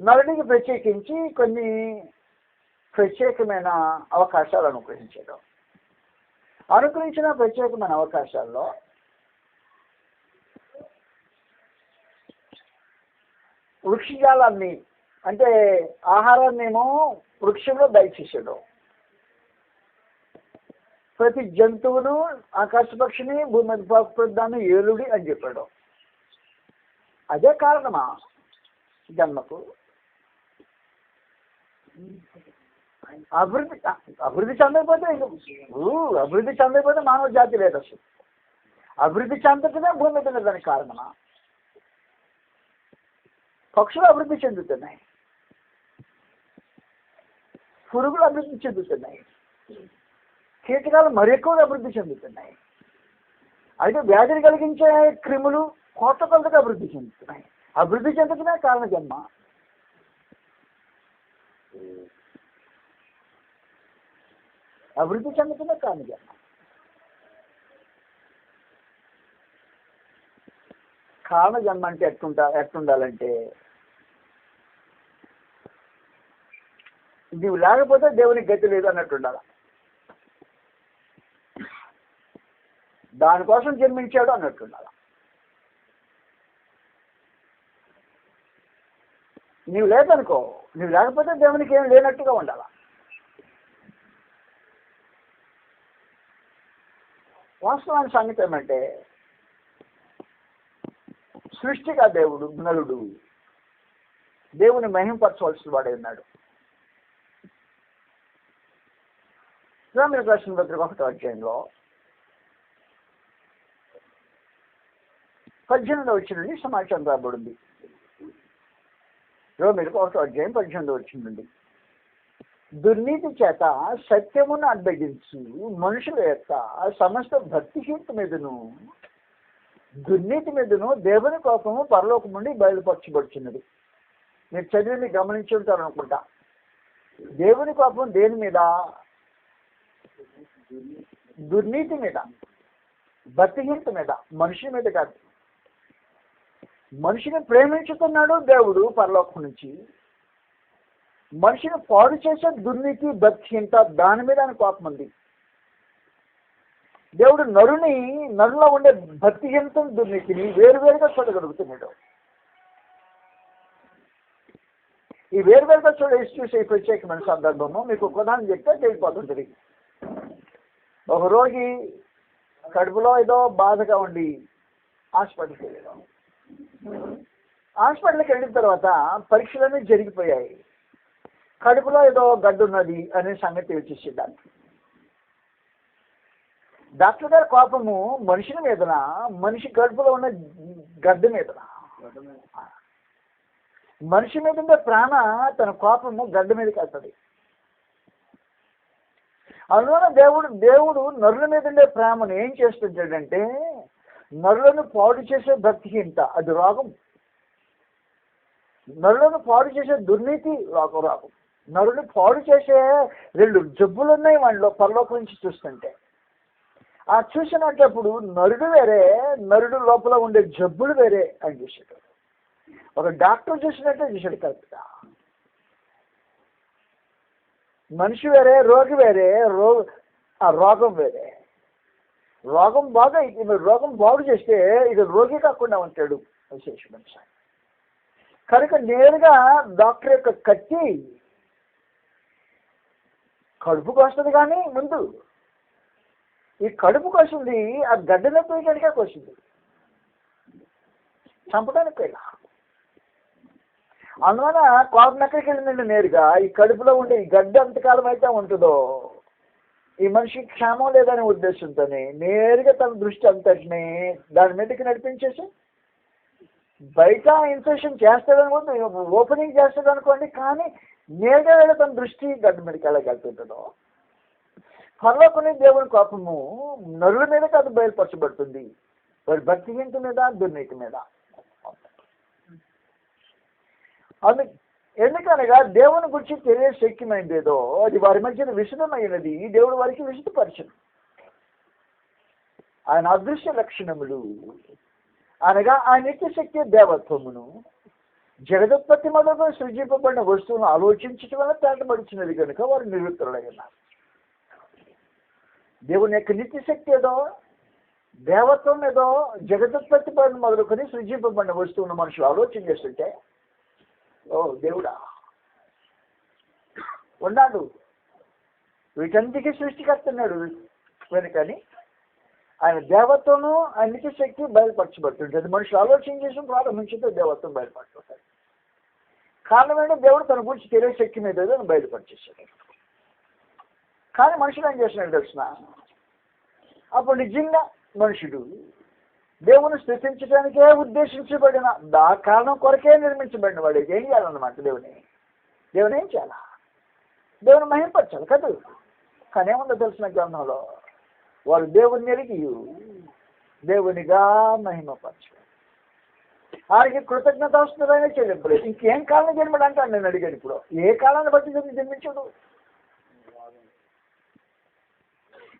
నరునికి ప్రత్యేకించి కొన్ని ప్రత్యేకమైన అవకాశాలు అనుగ్రహించాడు. అనుగ్రహించిన ప్రత్యేకమైన అవకాశాల్లో వృక్షజాలాన్ని అంటే ఆహారాన్ని ఏమో వృక్షంలో దయచేసాడు. ప్రతి జంతువును, ఆకాశ పక్షిని, భూమి దాన్ని ఏలుడి అని చెప్పాడు. అదే కారణమా జన్మకు? అభివృద్ధి చెందకపోతే మానవ జాతి లేదు అసలు. అభివృద్ధి చెందటమే భూమి మీద దానికి కారణమా? పక్షులు అభివృద్ధి చెందుతున్నాయి, పురుగులు అభివృద్ధి చెందుతున్నాయి, కీటకాలు మరి ఎక్కువగా అభివృద్ధి చెందుతున్నాయి. అయితే వ్యాధిని కలిగించే క్రిములు కొత్త కొత్తగా అభివృద్ధి చెందుతున్నాయి. అభివృద్ధి చెందుతున్నా కారణ జన్మ. అభివృద్ధి చెందుతున్న కారణ జన్మ. కారణ జన్మ అంటే ఎట్టుండాలంటే, నీవు లేకపోతే దేవునికి గతి లేదు అన్నట్టు ఉండాలి. దానికోసం జన్మించాడు అన్నట్టు ఉండాలి. నీవు లేదనుకో, నీవు లేకపోతే దేవునికి ఏం లేనట్టుగా ఉండాలి. వాస్తవానికి సంగతి ఏమంటే, సృష్టిగా దేవుడు నలుడు దేవుని మహింపరచవలసిన వాడే ఉన్నాడు. రోమీయులకు రాసిన పత్రిక 1వ అధ్యాయంలో 18వ వచనం నుండి సమాచారం రాబడింది. రోమీయులకు 1వ అధ్యాయం 18వ వచనం నుండి, దుర్నీతి చేత సత్యమును అడ్డగించు మనుషుల యొక్క సమస్త భక్తిహీనత మీదను దుర్నీతి మీదను దేవుని కోపము పరలోకం నుండి బయలుపరచబడుచున్నది. మీరు చదివింది గమనించి ఉంటారు అనుకుంటా. దేవుని కోపం దేని మీద? దుర్నీతి మీద, భక్తిహీనత మీద, మనిషి మీద కాదు. మనిషిని ప్రేమించుతున్నాడు దేవుడు పరలోకం నుంచి. మనిషిని పాడు చేసే దుర్నీతి, భక్తిహీనత, దాని మీద ఆయన కోపం ఉంది. దేవుడు నరులో ఉండే భక్తిహీనతను, దుర్నీతిని వేరువేరుగా చూడగలుగుతున్నాడు. ఈ వేరువేరుగా చూసే ప్రత్యేకమైన సందర్భము మీకు ఒక ఉదాహరణ చెప్తే తెలిసిపోతుంటుంది. ఒక రోగి కడుపులో ఏదో బాధగా ఉండి హాస్పిటల్కి వెళ్ళాం. హాస్పిటల్కి వెళ్ళిన తర్వాత పరీక్షలన్నీ జరిగిపోయాయి. కడుపులో ఏదో గడ్డు ఉన్నది అనే సంగతి వచ్చేసింది. డాక్టర్ గారి కోపము మనిషిని మీదన, మనిషి కడుపులో ఉన్న గడ్డ మీదన. మనిషి మీద ఉండే ప్రాణ తన కోపము గడ్డ మీదకి వెళ్తుంది. అందువల్ల దేవుడు నరుల మీద ఉండే ప్రేమను ఏం చేస్తుంటాడంటే, నరులను పాడు చేసే భక్తిహీనత అది రోగం. నరులను పాడు చేసే దుర్నీతి రోగం. నరుని పాడు చేసే 2 జబ్బులు ఉన్నాయి వాడిలో పరలోకం నుంచి చూస్తుంటే. ఆ చూసినప్పుడు నరుడు వేరే, నరుడు లోపల ఉండే జబ్బులు వేరే అని చూసాడు. ఒక డాక్టర్ చూసినట్టే చూసాడు కరెక్ట్గా. మనిషి వేరే, రోగి వేరే, రోగం వేరే. రోగం బాగు చేస్తే ఇక రోగి కాకుండా ఉంటాడు విశేషమైన సార్. కనుక నేరుగా డాక్టర్ యొక్క కత్తి కడుపుకు వస్తుంది, కానీ ముందు ఈ కడుపుకు వస్తుంది, ఆ గడ్డలో పోయడానికే వస్తుంది, చంపడానికి వెళ్ళా. అందువల్ల కోపం ఎక్కడికి వెళ్ళిందండి? నేరుగా ఈ కడుపులో ఉండే ఈ గడ్డ ఎంతకాలం అయితే ఉంటుందో ఈ మనిషికి క్షేమం లేదనే ఉద్దేశంతోనే నేరుగా తన దృష్టి అంతటిని దాని మీదకి నడిపించేసి బయట ఇన్ఫెక్షన్ చేస్తాడనుకోండి, ఓపెనింగ్ చేస్తాడు అనుకోండి, కానీ నేరుగా తన దృష్టి గడ్డ మీదకి వెళ్ళగలుగుతుంటుందో. పరలోకని దేవుని కోపము నరుల మీద కాదు బయలుపరచబడుతుంది, వారి భక్తిహీనత మీద, దుర్నీతి మీద. ఎందుకనగా దేవుని గురించి తెలియ శక్యమైనది ఏదో అది వారి మధ్యన విషదమైనది దేవుడు వారికి విషదపరచను. ఆయన అదృశ్య లక్షణములు అనగా ఆ నిత్య శక్తి దేవత్వమును జగదుత్పత్తి మొదలుగా సృజింపబడిన వస్తువులను ఆలోచించడం వల్ల తేటపడుచున్నది కనుక వారు నివృత్తులై ఉన్నారు. దేవుని యొక్క నిత్య శక్తి ఏదో, దేవత్వం ఏదో, జగదుత్పత్తి పడిన మొదలుకొని సృజింపబడిన వస్తువులను మనుషులు ఆలోచన చేస్తుంటే, ఓ దేవుడా ఉన్నాడు, వీటన్నిటికీ సృష్టికర్తున్నాడు వెనుకని ఆయన దేవత్వము, ఆయన నిత్య శక్తి బయలుపరచబడుతుంటుంది. మనుషులు ఆలోచన చేసి ప్రారంభించితే దేవత్వం బయలుపడుతుంటాడు. కారణం ఏంటంటే దేవుడు తన గురించి తెలియ శక్తి మీద బయలుపరిచేశాడు. కానీ మనుషులు ఏం చేస్తున్నాడు తెలిసిన? అప్పుడు నిజంగా మనుషుడు దేవుని స్తుతించడానికే ఉద్దేశించబడిన కారణం కొరకే నిర్మించబడిన వాడు ఏం చేయాలన్నమాట? దేవుని ఏం చేయాలా? దేవుని మహింపరచాలి కదా. కానీ ఏముందో తెలిసిన గ్రంథంలో వారు దేవుని ఎరిగి దేవునిగా మహిమపరచు. ఆయనకి కృతజ్ఞతాస్తులైన చెల్లింపులేదు. ఇంకేం కాలం జన్మడు అంటాను నేను అడిగాను. ఇప్పుడు ఏ కాలాన్ని బట్టి జన్మించడు?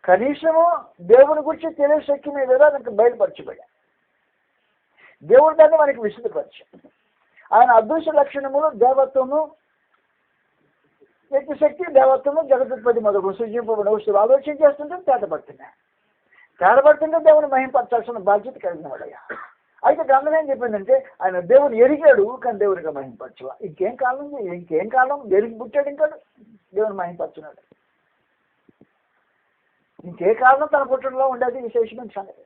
కనీసము దేవుని గురించి తెలియ శక్తి మీద మనకు బయలుపరచబడి దేవుడి దాన్ని మనకి విశుద్ధపరచు. ఆయన అదృశ్య లక్షణములు దేవత్వము, వ్యక్తి శక్తి, దేవత్వము, జగదుత్పత్తి మొదలు సృజింపబడిన వస్తువులు ఆలోచన చేస్తుంటే తేడబడుతుంటే దేవుని మహింపరచాల్సిన బాధ్యత కలిగిన వాడయ్యా. అయితే గ్రంథం ఏం చెప్పిందంటే ఆయన దేవుని ఎరిగాడు కానీ దేవునిగా మహింపరచవా. ఇంకేం కాలం ఎరిగి పుట్టాడు ఇంకా దేవుని మహింపరచున్నాడు. ఇంకే కారణం తన పుట్టడంలో ఉండేది విశేషమైన సంగతి.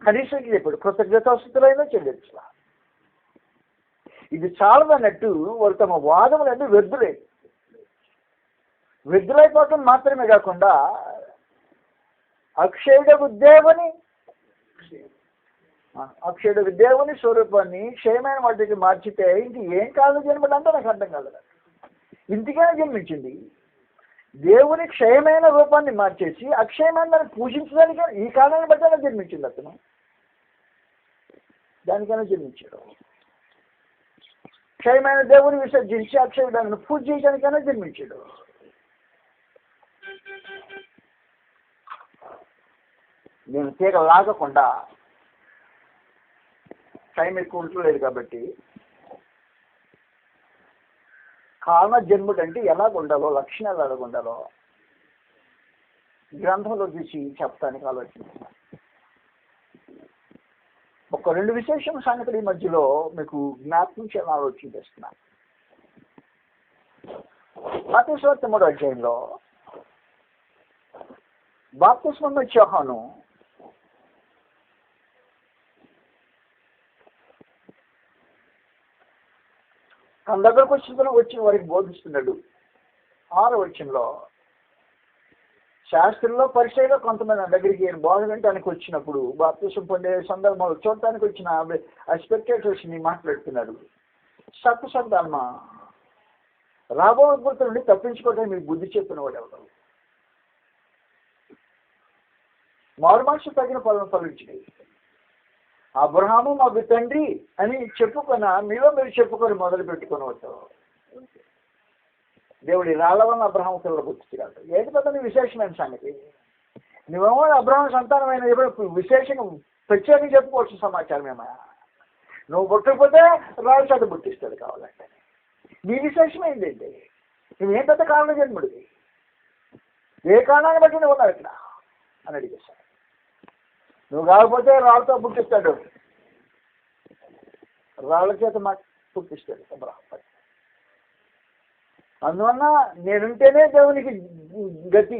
కనీసం చెప్పాడు కృతజ్ఞతాస్తులైనా చెల్లించలా. ఇది చాలదన్నట్టు వారు తమ వాదములన్నీ వ్యర్థులైపోవటం మాత్రమే కాకుండా అక్షయుడకు దేవుని స్వరూపాన్ని క్షయమైన వాటికి మార్చితే ఇంక ఏం కాలం జన్మడంటే నాకు అర్థం కాలేదు. ఇంటికైనా జన్మించింది. దేవుని క్షయమైన రూపాన్ని మార్చేసి అక్షయమైన దాన్ని పూజించడానికి ఈ కాలాన్ని బట్టి జన్మించింది. అతను దానికైనా జన్మించాడు. క్షయమైన దేవుని విసర్జించి అక్షయుడాన్ని పూజ చేయడానికైనా జన్మించాడు. నేను తీగ లాగకుండా టైం ఎక్కువ ఉంటలేదు కాబట్టి కారణ జన్ముడు అంటే ఎలాగ ఉండాలో, లక్షణాలు ఎలాగ ఉండాలో గ్రంథంలో చూసి చెప్తానికి ఆలోచించాను. ఒక 2 విశేషం సంగతుల ఈ మధ్యలో మీకు జ్ఞాపకం చేయాలని ఆలోచన చేస్తున్నాను. మత్తయి సువార్త 3వ అధ్యాయంలో బాప్తిస్మం ఇచ్చే యోహాను తన దగ్గరకు వచ్చిన వారికి బోధిస్తున్నాడు. 6వ వచనంలో శాస్త్రంలో పరిచయంలో కొంతమంది దగ్గరికి బోధ వినడానికి వచ్చినప్పుడు బాప్తిసం పొందే సందర్భంలో చూడటానికి వచ్చిన ఆ స్పెక్టేటర్స్ ని మాట్లాడుతున్నాడు. సత్యసంధాత్మ రాబో ఉద్భుతుల నుండి తప్పించుకోవడానికి మీకు బుద్ధి చెప్పిన వాడు ఎవరు? మారు మనసు తగిన పదం ఫలించినాయి. అబ్రహాము మాకు తండ్రి అని చెప్పుకున్న మీలో మీరు చెప్పుకొని మొదలు పెట్టుకోవచ్చు. దేవుడి రాళ్ళ వల్ల అబ్రహాం పిల్లలు పుట్టించగలరు. ఏది పెద్ద విశేషమైన సంగతి. నువ్వేమో అబ్రహాం సంతానమైన విశేషంగా ప్రత్యేకంగా చెప్పుకోవచ్చు సమాచారం ఏమైనా. నువ్వు పుట్టకపోతే రాళ్ళ చేత పుట్టిస్తాడు కావాలంటే. నీ విశేషం ఏంటండి? నువ్వేం పెద్ద కారణం జన్ముడివి? ఏ కారణాన్ని బట్టి నువ్వు ఉన్నావు ఇక్కడ అని అడిగేశాడు. నువ్వు కాకపోతే రాళ్ళతో పుట్టిస్తాడు, రాళ్ళ చేత పుట్టిస్తాడు అబ్రహాం. అందువల్ల నేనుంటేనే దేవునికి గతి,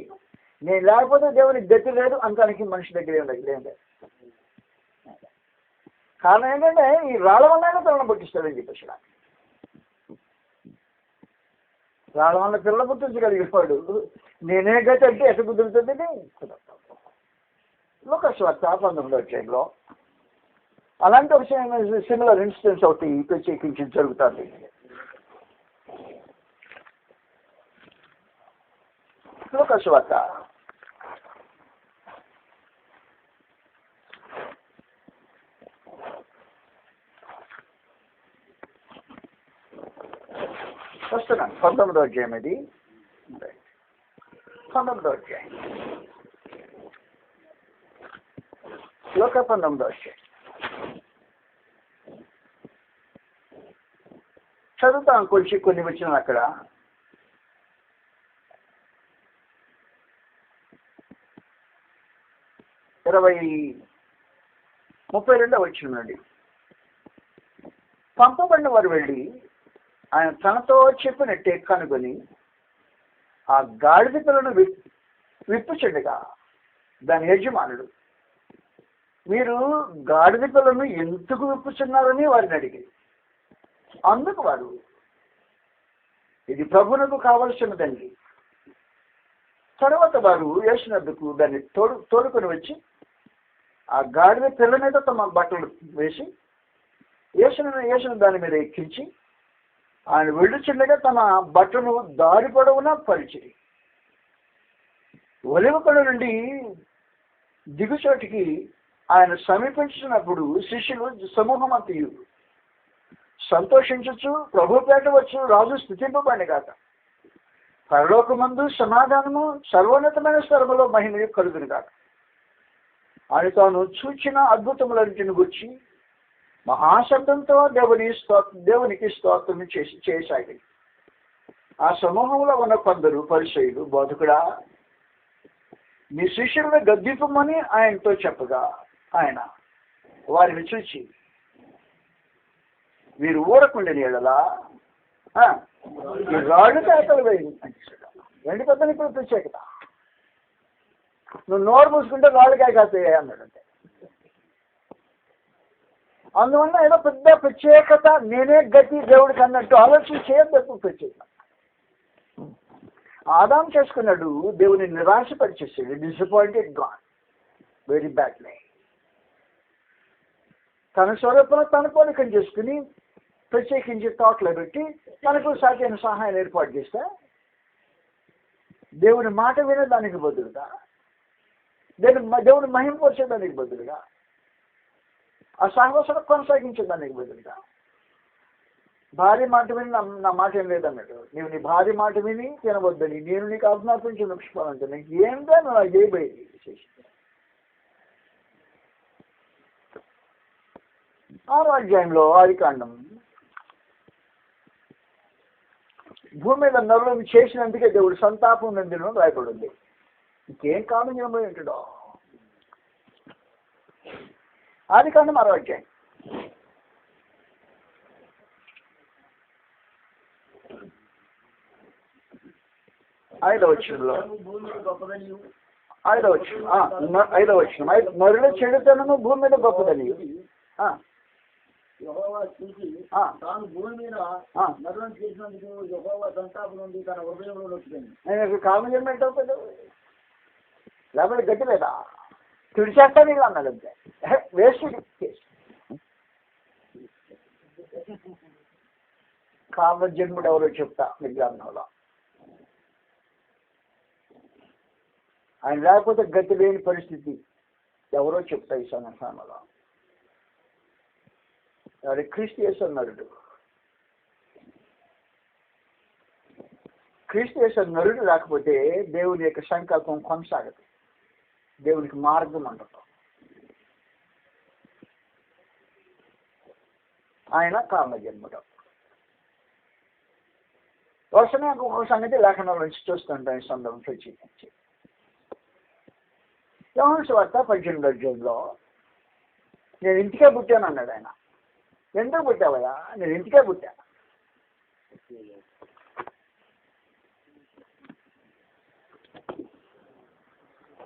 నేను లేకపోతే దేవునికి గతి లేదు అంతానికి మనిషి దగ్గర ఏం లేదు. కారణం ఏంటంటే ఈ రాళ్ళ వల్ల పిల్లలు పుట్టిస్తాడని చెప్పేసి. రాళ్ళ వల్ల పిల్లలు పుట్టించగలిగేవాడు నేనే గతి అంటే ఎక్కడ కుదురుతుంది? లూకాసు వార్త 19వ అధ్యాయంలో అలాంటి ఒక సిమిలర్ ఇన్సిడెంట్స్ ఒకటి ప్రత్యేకించి జరుగుతుంది. లూకాసు వార్త 19వ అధ్యాయం. ఇది 19వ అధ్యాయం. లోక 19వ అధ్యాయం చదువుతాం కొన్ని వచ్చిన అక్కడ. ఇరవై 32వ వచ్చినండి. పంపబడిన వారు వెళ్ళి ఆయన తనతో చెప్పినట్టే కనుగొని ఆ గాడిద పిల్లను విప్పుచుండగా దాని యజమానుడు, మీరు గాడిద పిల్లను ఎందుకు విప్పుచున్నారని వారిని అడిగి, అందుకు వారు, ఇది ప్రభువునకు కావలసినదండి. తర్వాత వారు యేసునొద్దకు దాన్ని తోడుకొని వచ్చి ఆ గాడిద పిల్ల మీద తమ బట్టలు వేసి యేసును దాని మీద ఎక్కించి ఆయన వెళ్ళుచుండగా తమ బట్టను దారి పొడవునా పరిచిరి. ఒలివ కొండ నుండి దిగుచోటికి ఆయన సమీపించినప్పుడు శిష్యులు సమూహం అంతయు సంతోషించచ్చు, ప్రభు పేట వచ్చు, రాజు స్థుతింపబడి కాక పరలోకమందు సమాధానము సర్వోన్నతమైన స్థలములో మహిమ కలుగును కాక. ఆయన తాను చూచిన అద్భుతములన్నిటిని గురించి మహాశబ్దంతో దేవునికి స్తోత్రం చేసాగి. ఆ సమూహంలో ఉన్న కొందరు పరిసయ్యులు, బోధకుడా నీ శిష్యులను గద్దింపమని ఆయనతో చెప్పగా ఆయన వారిని చూచి వీరు ఊరకుండని ఎడలా ఈ రాళ్ళు కేకలు వేయండి. రెండు పెద్ద ఇప్పుడు ప్రత్యేకత, నువ్వు నోరు మూసుకుంటే రాళ్ళు కేకేస్తాయి అన్నాడంటే. అందువల్ల ఏదో పెద్ద ప్రత్యేకత, నేనే గతి దేవుడికి అన్నట్టు ఆలోచన చేయద్దు. ప్రత్యేకత ఆదాం చేసుకున్నాడు, దేవుని నిరాశపరిచేసాడు. Disappointed God, very badly. తన స్వరూపంలో తన పోలికను చేసుకుని ప్రత్యేకించి తోటలో పెట్టి తనకు సాధ్యమైన సహాయం ఏర్పాటు చేస్తే దేవుని మాట వినేదానికి బదులుగా, దేవుని మహింపరిచేదానికి బదులుగా, ఆ సహవాసం కొనసాగించేదానికి బదులుగా భార్య మాట విని నా మాట ఏం లేదన్నాడు. నీవు నీ భార్య మాట విని తినవద్దని నేను నీకు ఆజ్ఞాపించి నడుచుకోవాలంటే నీకు ఏంటో నువ్వు చేయబోయేది చేసి. 6వ అధ్యాయంలో ఆదికాండం భూమి మీద నరులను చేసినందుకే దేవుడు సంతాపం నందిన రాయబడింది. ఇంకేం కాలం చేయబోయి ఉంటాడో. ఆదికాండం 6వ అధ్యాయం 5వ వచనంలో 5వ వచనం నరుల చెడుతనము భూమి మీద గొప్పదని. యెహోవా చూసి తాను భూమి మీద నరులను చేసినందుకు యెహోవా సంతాపం నుండి తన హృదయంలో నొచ్చుకుంది. కాలం చేయమంటే అవుతుంది, లేకపోతే గట్టి లేదా తుడిచేస్తా నీకు అన్నాడు. అంతే వేస్ట్ కేసు. కామ జన్ముడు ఎవరో చెప్తా మీ గ్రంథంలో. ఆయన లేకపోతే గతి లేని పరిస్థితి ఎవరో చెప్తా ఈ సంవత్సరంలో. వాడి క్రీస్తు యేసు నరుడు. క్రీస్తు యేసు నరుడు లేకపోతే దేవుని యొక్క సంకల్పం కొనసాగదు, దేవునికి మార్గం ఉండదు. ఆయన కామజన్ముడు. వరుసనే ఒక్కొక్క సంగతి లేఖనాల నుంచి చూస్తుంటాం ఈ సందర్భం ప్రత్యేకించి. యోహాను సువార్త 18వ అధ్యాయంలో నేను ఇంటికే పుట్టాను అన్నాడు ఆయన. ఎందుకు పుట్టావయ్యా? నేను ఇంటికే పుట్టా.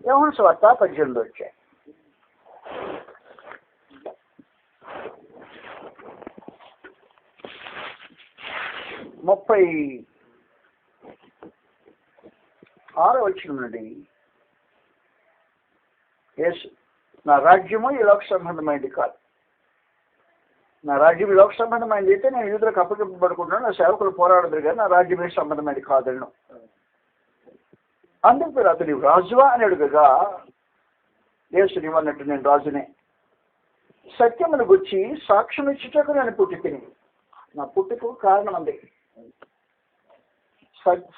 యోహాను సువార్త 18వ అధ్యాయం 36వ వచనం నుండి యేసు నా రాజ్యము ఈ లోక సంబంధమైనది కాదు. నా రాజ్యం ఈ లోక సంబంధమైనది అయితే నేను యూదులకు అప్పగింపబడుకుంటున్నాను, నా సేవకులు పోరాడదురు కానీ నా రాజ్యమే సంబంధమైనది కాదను. అందుకు పిలాతు నీవు రాజువా అని అడుగగా యేసు నీవు అన్నట్టు నేను రాజునే. సత్యమును గురించి సాక్ష్యం ఇచ్చుటకు నేను పుట్టి తిని. నా పుట్టుకు కారణం అంది.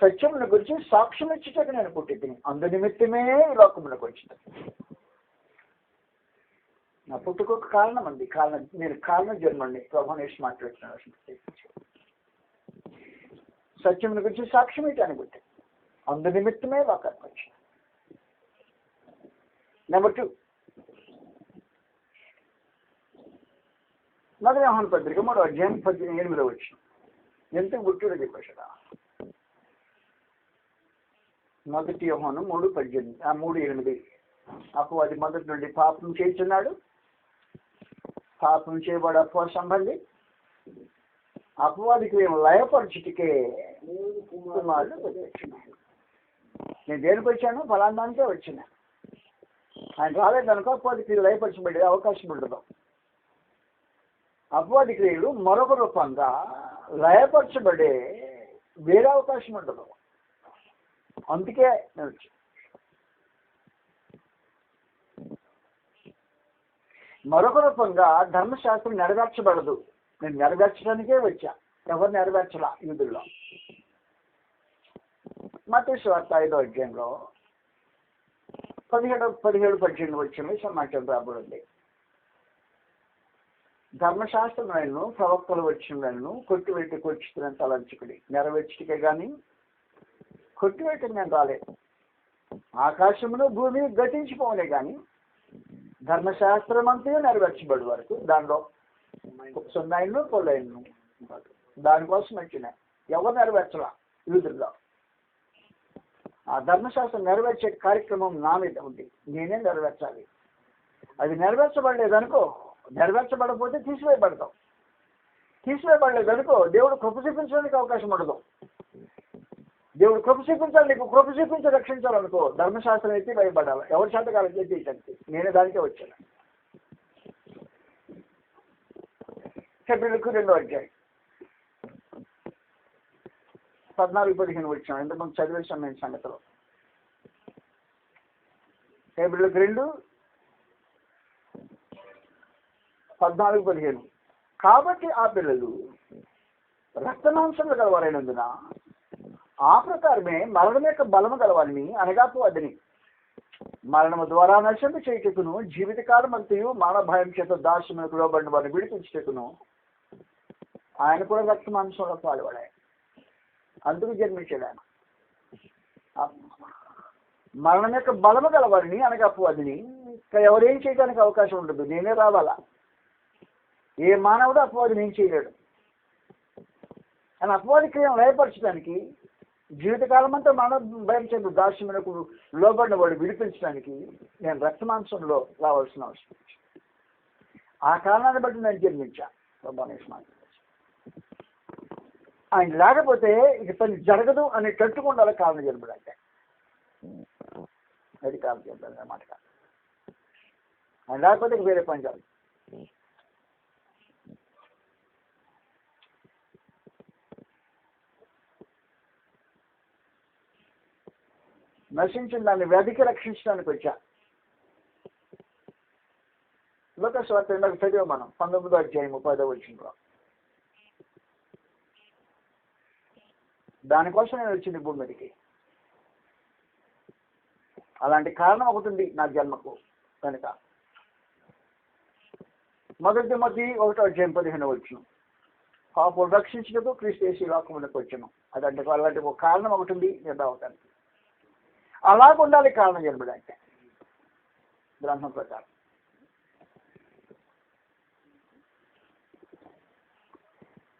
సత్యమును గురించి సాక్ష్యం ఇచ్చుటకు నేను పుట్టి తిని, అందు నిమిత్తమే ఈ లోకములకు వచ్చింది. నా పుట్టుకు కారణం అంది. నేను కారణ జన్మండి. ప్రభునేసి మాట్లాడుతున్నాను. సత్యమును గురించి సాక్ష్యం ఇవ్వటానికి పుట్టి, అందు నిమిత్తమే లోకానికి వచ్చింది. నెంబర్ 2, మొదటి యోహాను పత్రిక 3వ అధ్యాయం 18వ వచనం. ఎందుకు పుట్టుడు చెప్పేసాడా? మొదటి యోహాను 3:8. అపవాది మొదటి నుండి పాపం చేస్తున్నాడు. పాపం చేయబడే అపవాద సంబంధి. అపవాదికి మేము లయపరచుటికే కుమారుడు వచ్చినాడు. నేను దేనికి వచ్చాను? ఫలాందానికే వచ్చినా. ఆయన రాలేదనుకో అపవాదికి లయపరచబడే అవకాశం ఉండదు. అపవాది క్రియలు మరొక రూపంగా లయపరచబడే వేరే అవకాశం ఉండదు. అందుకే నేను వచ్చాను. మరొక రూపంగా ధర్మశాస్త్రం నెరవేర్చబడదు. నేను నెరవేర్చడానికే వచ్చా, ఎవరు నెరవేర్చలా యూదుల్లో. మత్తయి సువార్త 5వ అధ్యాయంలో 17-18 వచ్చిన సమాచారం రాబడింది. ధర్మశాస్త్రములను ప్రవక్తలు వచ్చినను కొట్టివేటి కొచ్చిస్తున్న తలంచుకుడి నెరవేర్చుకే గాని కొట్టివేయటం నేను రాలేదు. ఆకాశమును భూమి గతించిపోలే కానీ ధర్మశాస్త్రం అంతా నెరవేర్చబడి వరకు దానిలో సున్నాయిను పొలైను దానికోసం వచ్చిన ఎవరు నెరవేర్చలా యూదుల్లో. ఆ ధర్మశాస్త్రం నెరవేర్చే కార్యక్రమం నా మీద ఉంది, నేనే నెరవేర్చాలి. అది నెరవేర్చబడలేదనుకో, నెరవేర్చబడకపోతే తీసివేయబడతాం. తీసివేయబడలేదనుకో దేవుడు కృప చూపించడానికి అవకాశం ఉండదు. దేవుడు కృప చూపించాలి, నీకు కృప చూపించి రక్షించాలనుకో ధర్మశాస్త్రం ఎత్తి భయపడాలి. ఎవరి శాతకాలం ఎత్తి నేనే దానికే వచ్చాను. హెబ్రీయులకు 2వ అధ్యాయం 14-15 వచ్చాను. ఇంతకుముందు చదివేశాను నేను సంగతిలో. హెబ్రీయులకు 2:14-15. కాబట్టి ఆ పిల్లలు రక్తమాంసములు గలవారైనందున ఆ ప్రకారమే మరణం యొక్క బలము గలవారిని అనగా అదిని మరణము ద్వారా నశింపు చేయుటకును జీవితకాలం అంతయు మానవ భయం చేత దాస్యములకు లోబడిన వారిని విడిపించుటకును ఆయన కూడా రక్తమాంసంలో పాల్పడాయి. అందుకు జన్మించాడు ఆయన. మరణం యొక్క బలము గలవారిని అనగా అపవాదిని ఎవరేం చేయడానికి అవకాశం ఉండదు, నేనే రావాలా. ఏ మానవుడు అపవాదిని ఏం చేయలేడు. అని అపవాది క్రియను లయపరచడానికి జీవితకాలం అంతా మన భయం చెందు దాస్యములకు లోబడిన వాడు విడిపించడానికి నేను రక్తమాంసంలో రావాల్సిన అవసరం. ఆ కారణాన్ని బట్టి నేను జన్మించాను. ఆయన లేకపోతే ఇక పని జరగదు అని కట్టుకుండాలి. కారణం జన్మడంటే అది కారణం జన్మడం అన్నమాట. ఆయన లేకపోతే ఇక వేరే పని జరగదు. నశించిన దాన్ని వ్యాధికి రక్షించడానికి వచ్చా. లోకాసు వార్త ఇందాక చదివా మనం 19వ అధ్యాయం 30వ వచనంలో. దానికోసం నేను వచ్చింది భూమి మీదకి. అలాంటి కారణం ఒకటి ఉంది నా జన్మకు కనుక. 1 తిమోతి 1వ అధ్యాయం 15వ వచనం. పాపులు రక్షించటకు క్రీస్తు యేసు లోకములకు వచ్చాను. అదంటే అలాంటి ఒక కారణం ఒకటి ఉంది నిర్ధావటానికి. అలాగ ఉండాలి కారణం జన్మడంటే గ్రంథం ప్రకారం.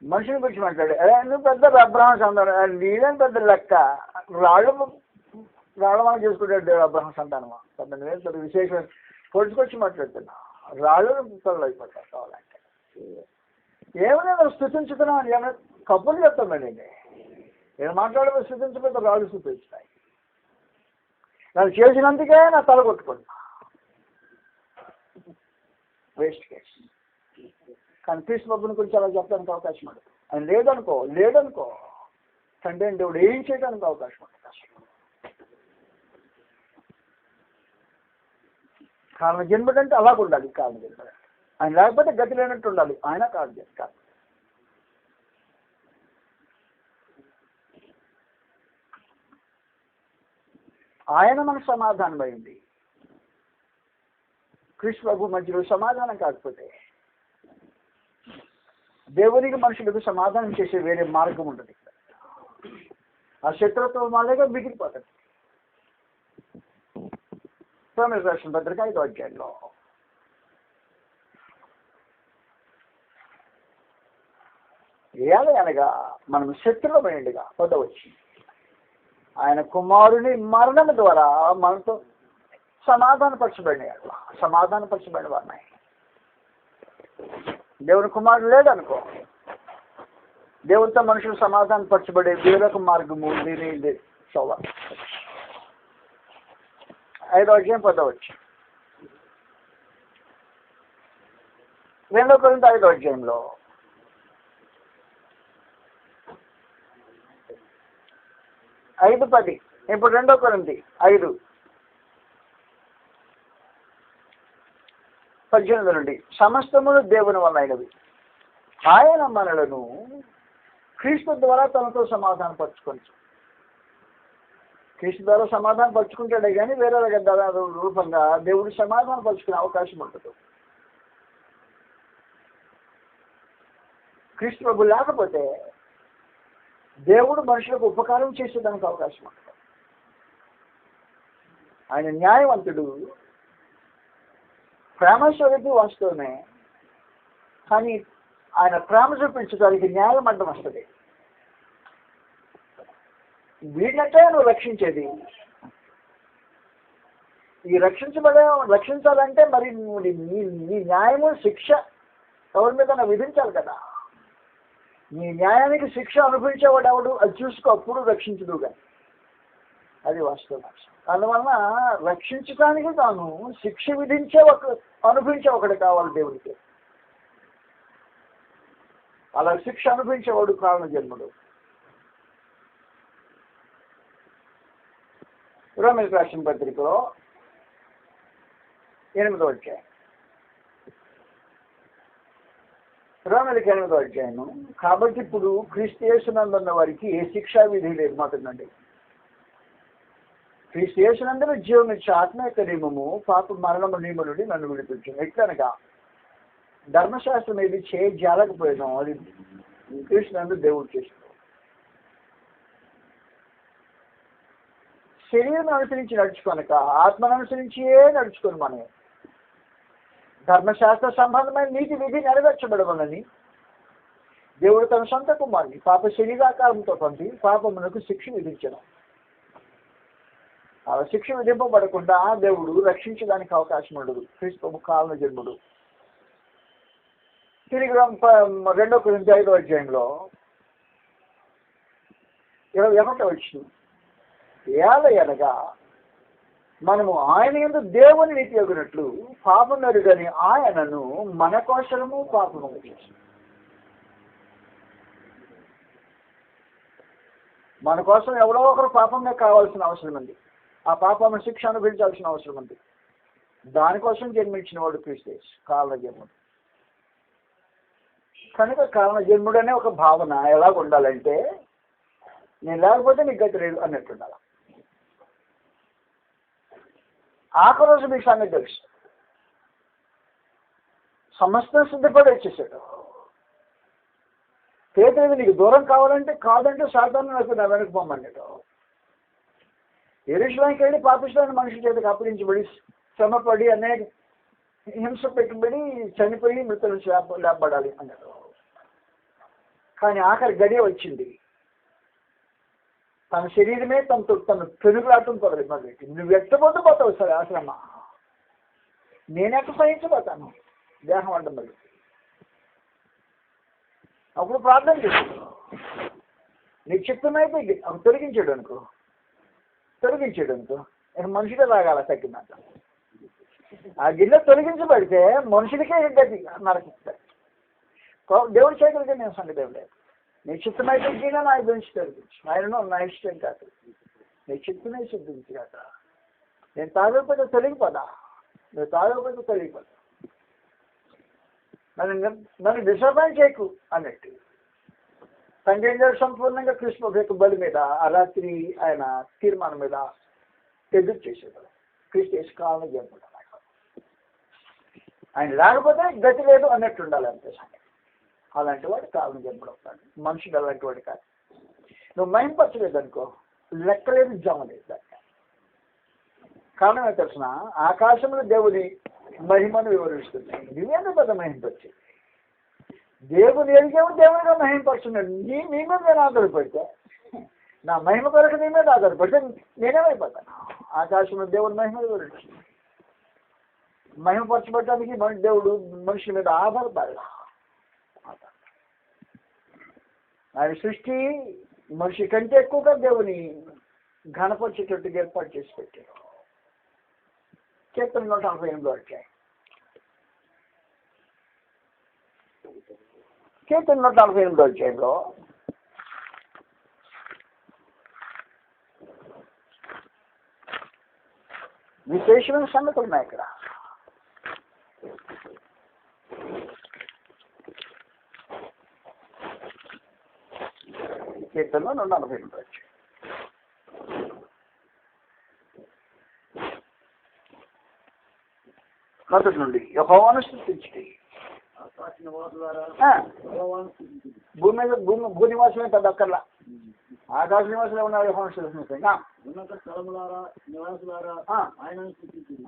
మనుషుని గురించి మాట్లాడు, నువ్వు పెద్ద అబ్రహాం సంతానం, నీదేం పెద్ద లెక్క, రాళ్ళమని చేసుకుంటాడు అబ్రహాం సంతానమా, పెద్ద విశేషం పొడుచుకొచ్చి మాట్లాడుతున్నా. రాళ్ళు పిల్లలు అయిపోతారు కావాలంటే. ఏమైనా స్థుతించుతున్నావు అని ఏమైనా కప్పులు చెప్తామండి. నేను మాట్లాడమని స్థుతించకపోతే రాళ్ళు స్థుతిస్తాయి. నన్ను చేసినందుకే నా తల కొట్టుకున్నా. Waste case. కానీ క్రీస్తు బాబుని గురించి అలా చెప్పడానికి అవకాశం ఉండదు. ఆయన లేదనుకో తండ్రి దేవుడు ఏం చేయడానికి అవకాశం ఉండదు. కారణ జన్మడంటే అలాగ ఉండాలి. కారణ జన్మ ఆయన లేకపోతే గతి లేనట్టు ఉండాలి. ఆయన కారణ జన్మ. ఆయన మనకు సమాధానం అయింది. క్రీస్తు ప్రభు మధ్యలో సమాధానం కాకపోతే దేవునికి మనుషులకు సమాధానం చేసే వేరే మార్గం ఉంటుంది. ఆ శత్రుత్వం వల్లగా మిగిలిపోతుంది. రాసిన పత్రిక 5వ అధ్యాయంలో అనగా మనం శత్రువుమైందిగా పొందవచ్చు. ఆయన కుమారుని మరణం ద్వారా మనతో సమాధానపరచబడిన వారిని. దేవుని కుమారుడు లేదనుకో, దేవునితో మనుషులు సమాధానపరచబడే వేరొక మార్గము నేనే చోవ. 5వ అధ్యాయం 10వ వచనం. 2 కొరింథీ 5వ అధ్యాయంలో ఐదు 10. ఇప్పుడు 2 కొరింథీ 5. 18 నుండి సమస్తమును దేవుని వలనైనవి, ఆయన మనలను క్రీస్తు ద్వారా తనతో సమాధానం పరుచుకొని, క్రీస్తు ద్వారా సమాధానం పరుచుకుంటాడే కానీ వేరే రూపంగా దేవుడు సమాధానం పరుచుకునే అవకాశం ఉంటుంది. క్రీస్తు ప్రభు లేకపోతే దేవుడు మనుషులకు ఉపకారం చేసేదానికి అవకాశం ఉంటుంది. ఆయన న్యాయవంతుడు, ప్రేమస్వరూపి వాస్తవమే, కానీ ఆయన ప్రేమ చూపించడానికి న్యాయం అడ్డం వస్తుంది. వీళ్ళంటే నువ్వు రక్షించేది. ఈ రక్షించాలంటే మరి నీ న్యాయము శిక్ష ఎవరి మీద విధించాలి కదా. నీ న్యాయానికి శిక్ష అనుభవించేవాడు ఎవడు, అది చూసుకో, అప్పుడు రక్షించదు కానీ. అది వాస్తవం. అందువలన రక్షించడానికి తాను శిక్ష అనుభవించే ఒకటి కావాలి దేవుడికి. అలా శిక్ష అనుభవించేవాడు కారణ జన్ముడు. రోమీయులకు రాసిన పత్రికలో 8వ అధ్యాయం, రోమీయులకు 8వ అధ్యాయం. కాబట్టి ఇప్పుడు క్రీస్తు యేసునందున్న వారికి ఏ శిక్షా విధి లేదు మాత్రమండి. క్రీస్తు యేసునందున జీవం ఇచ్చే ఆత్మ యొక్క నియమము పాప మరణము నియమం నుండి నన్ను విడిపించింది. ఎట్లనగా ధర్మశాస్త్రం ఏది చేయజాలకపోయినాం, అది క్రీస్తునందు దేవుడు చేస్తున్నాడు. శరీరం అనుసరించి నడుచుకొనక ఆత్మను అనుసరించే నడుచుకొని మనం ధర్మశాస్త్ర సంబంధమైన నీతి విధి నెరవేర్చబడమని దేవుడు తన సొంత కుమారుని పాప శరీరాకారంతో పంపి పాపమునకు శిక్ష విధించడం. ఆ శిక్ష విధింపబడకుండా దేవుడు రక్షించడానికి అవకాశం ఉండదు. క్రీస్తు కారణ జన్ముడు. తిరిగి 2 కొరింథీ 5వ అధ్యాయంలో 21వ వచనం, ఏలయనగా మనము ఆయన యందు దేవుని నీతి యొగినట్లు పాపం ఎరుగని ఆయనను మన కోసము పాపము చేసి, మన కోసం ఎవరో ఒకరు పాపంగా కావాల్సిన అవసరం ఉంది. ఆ పాపము శిక్ష అనుభవించాల్సిన అవసరం ఉంది. దానికోసం జన్మించిన వాడు క్రీస్తు కారణ జన్ముడు. కనుక కారణ జన్ముడు అనే ఒక భావన ఎలాగ ఉండాలంటే, నేను లేకపోతే నీకు గతి లేదు అన్నట్టు ఉండాలి. ఆఖరి రోజు మీకు సంగతి తెలుసు, సమస్తం సిద్ధపడి వచ్చేసాడు. పేతురు నీకు దూరం కావాలంటే కాదంటే సాతాను నాకు నా వెనక్కి పొమ్మన్నాడు. యెరూషలేముకి వెళ్ళి పాపిష్ఠమైన మనుషుల చేతికి అప్పగించబడి శ్రమపడి అనేక హింస పెట్టుబడి చనిపోయి మృతులు లేపబడాలి అన్నాడు. కానీ ఆఖరి గడియ వచ్చింది. తన శరీరమే తను పెనుగులాటం మొదలెట్టి, నువ్వు ఎట్టబోతూ పోతావు సరే ఆశ్రమ, నేనెట్ట సహించబోతాను దేహం అంటే మరి. అప్పుడు ప్రార్థన చేశాడు, నీకు చిత్తమైతే తొలగించాడు అనుకో ఇక మనుషులే రాగాల తగ్గిందంట. ఆ గిన్నె తొలగించబడితే మనుషులకే గతి నరకిస్తాడు. దేవుడి చేతులకే నేను సంగతి ఏం లేదు. నీ చిత్తమైతే గిన్నె నా గురించి తొలగించు, ఆయనను నా ఇష్టం కాదు, నీ చిత్తమే సిద్ధించి కాక. నేను తాగకపోతే తొలగిపోదా, నువ్వు తాగకపోతే తొలగిపోదా, నన్ను డిసప్పాయింట్ చేయకు అన్నట్టు. తండ్రి గారు సంపూర్ణంగా కృష్ణ యొక్క బలి మీద ఆ రాత్రి ఆయన తీర్మానం మీద ఎదురు చేసేవాడు. క్రీస్తు కారణ జన్ముడు. ఆయన లేకపోతే గతి లేదు అన్నట్టు ఉండాలి అంతే సంగతి. అలాంటి వాడు కారణ జన్ముడు అవుతాడు. మనుషుడు అలాంటి వాడు కాదు. నువ్వు మహింపరచలేదు అనుకో, లెక్కలేదు జమ లేదు. కారణం ఏంటో తెలిసిన, ఆకాశంలో దేవుని మహిమను వివరిస్తుంది. నువ్వేందుకు పెద్ద మహింపరిచి దేవుని ఎరిగేమో దేవునిగా మహింపరుస్తున్నాడు. నీ మీద నేను ఆధారపడితే, నా మహిమ కొరకు నీ మీద ఆధారపడితే నేనేమైపోతాను. ఆకాశంలో దేవుని మహిమ వివరిస్తుంది. మహిమపరచబడటానికి దేవుడు మనుషుల మీద ఆధారపడాలి. ఆయన సృష్టి మనిషి కంటే ఎక్కువగా దేవుని ఘనపరిచేటట్టుగా ఏర్పాటు చేసి పెట్టాడు. కీర్తన 148 వచ్చాయి. కీర్తన 148 అధ్యాయంలో విశేషమైన సంగతులు ఉన్నాయి ఇక్కడ. కీర్తనలో 142 వచ్చి మొదటి నుండి యెహోవాను స్తుతించుడి. ఆకాశ నివాసులారా ఆ, యెహోవాను స్తుతించుడి. భూనివాసమే పెద్ద అక్కర్లా, ఆకాశ నివాసులు ఉన్నారు యెహోవాను స్తుతించుడి. ఉన్నత స్థలములారా నివాసులారా ఆయనను స్తుతించుడి.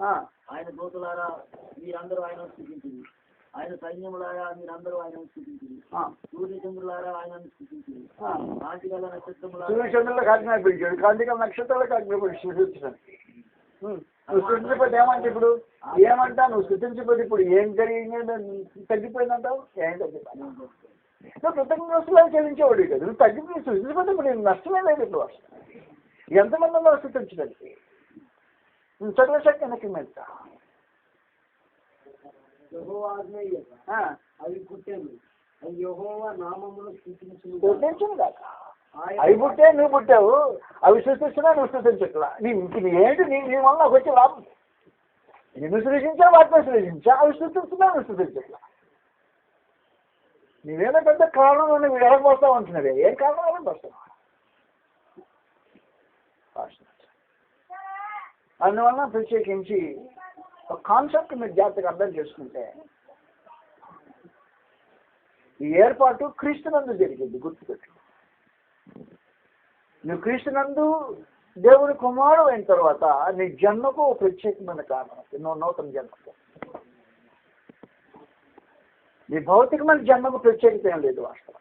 ఆయన దూతలారా మీరందరూ ఆయనను స్తుతించుడి. ఆయన సైన్యములారా మీరందరూ ఆయనను స్తుతించుడి. సూర్యచంద్రులారా ఆయనను స్తుతించుడి. కాంతిగల నక్షత్రములారా సూర్యచంద్రులకు ఆజ్ఞాపించాడు, కాంతిక నక్షత్రాలకు ఆజ్ఞాపించి సృష్టించడానికి. నువ్వు సృష్టించకపోతే ఏమంటే ఇప్పుడు ఏమంటా, నువ్వు సృష్టించకపోతే ఇప్పుడు ఏం జరిగింది, తగ్గిపోయిందంటావు? ఏం తగ్గిపోయింది? నువ్వు కృతజ్ఞతలు చెల్లించేవాడు కదా, నువ్వు తగ్గిపోయి సృష్టించకపోతే ఇప్పుడు నేను నష్టమే లేదు. ఇప్పుడు అసలు ఎంతమంది ఉన్నారు సృష్టించడానికి? చదువుశక్తి వెనక్కి మీద యెహోవా ఆజ్ఞ అవి పుట్టేను. అవి యెహోవా నామమును స్తుతించును. సృష్టించను కాక అవి పుట్టే నువ్వు పుట్టావు, అవి సృష్టిస్తున్నా నువ్వు సృష్టించట్లా. నీ ఏంటి నీ వల్ల నాకు వచ్చే లాభం? నిన్ను సృష్టించా, వాటిని సృష్టించా, అవి సృష్టిస్తున్నా నువ్వు సృష్టించట్లా. నీవేదో పెద్ద కారణం నువ్వు ఎడపోస్తావు అంటున్నావే, ఏం కారణం అని పోస్తావు? అందువల్ల ప్రత్యేకించి ఒక కాన్సెప్ట్ మీరు జాగ్రత్తగా అర్థం చేసుకుంటే, ఈ ఏర్పాటు క్రీస్తునందు జరిగింది. గుర్తుపెట్టు, నువ్వు క్రీస్తునందు దేవుని కుమారుడు అయిన తర్వాత నీ జన్మకు ప్రత్యేకమైన కారణం, నువ్వు నూతన జన్మకు. నీ భౌతికమైన జన్మకు ప్రత్యేకత ఏం లేదు వాస్తవం.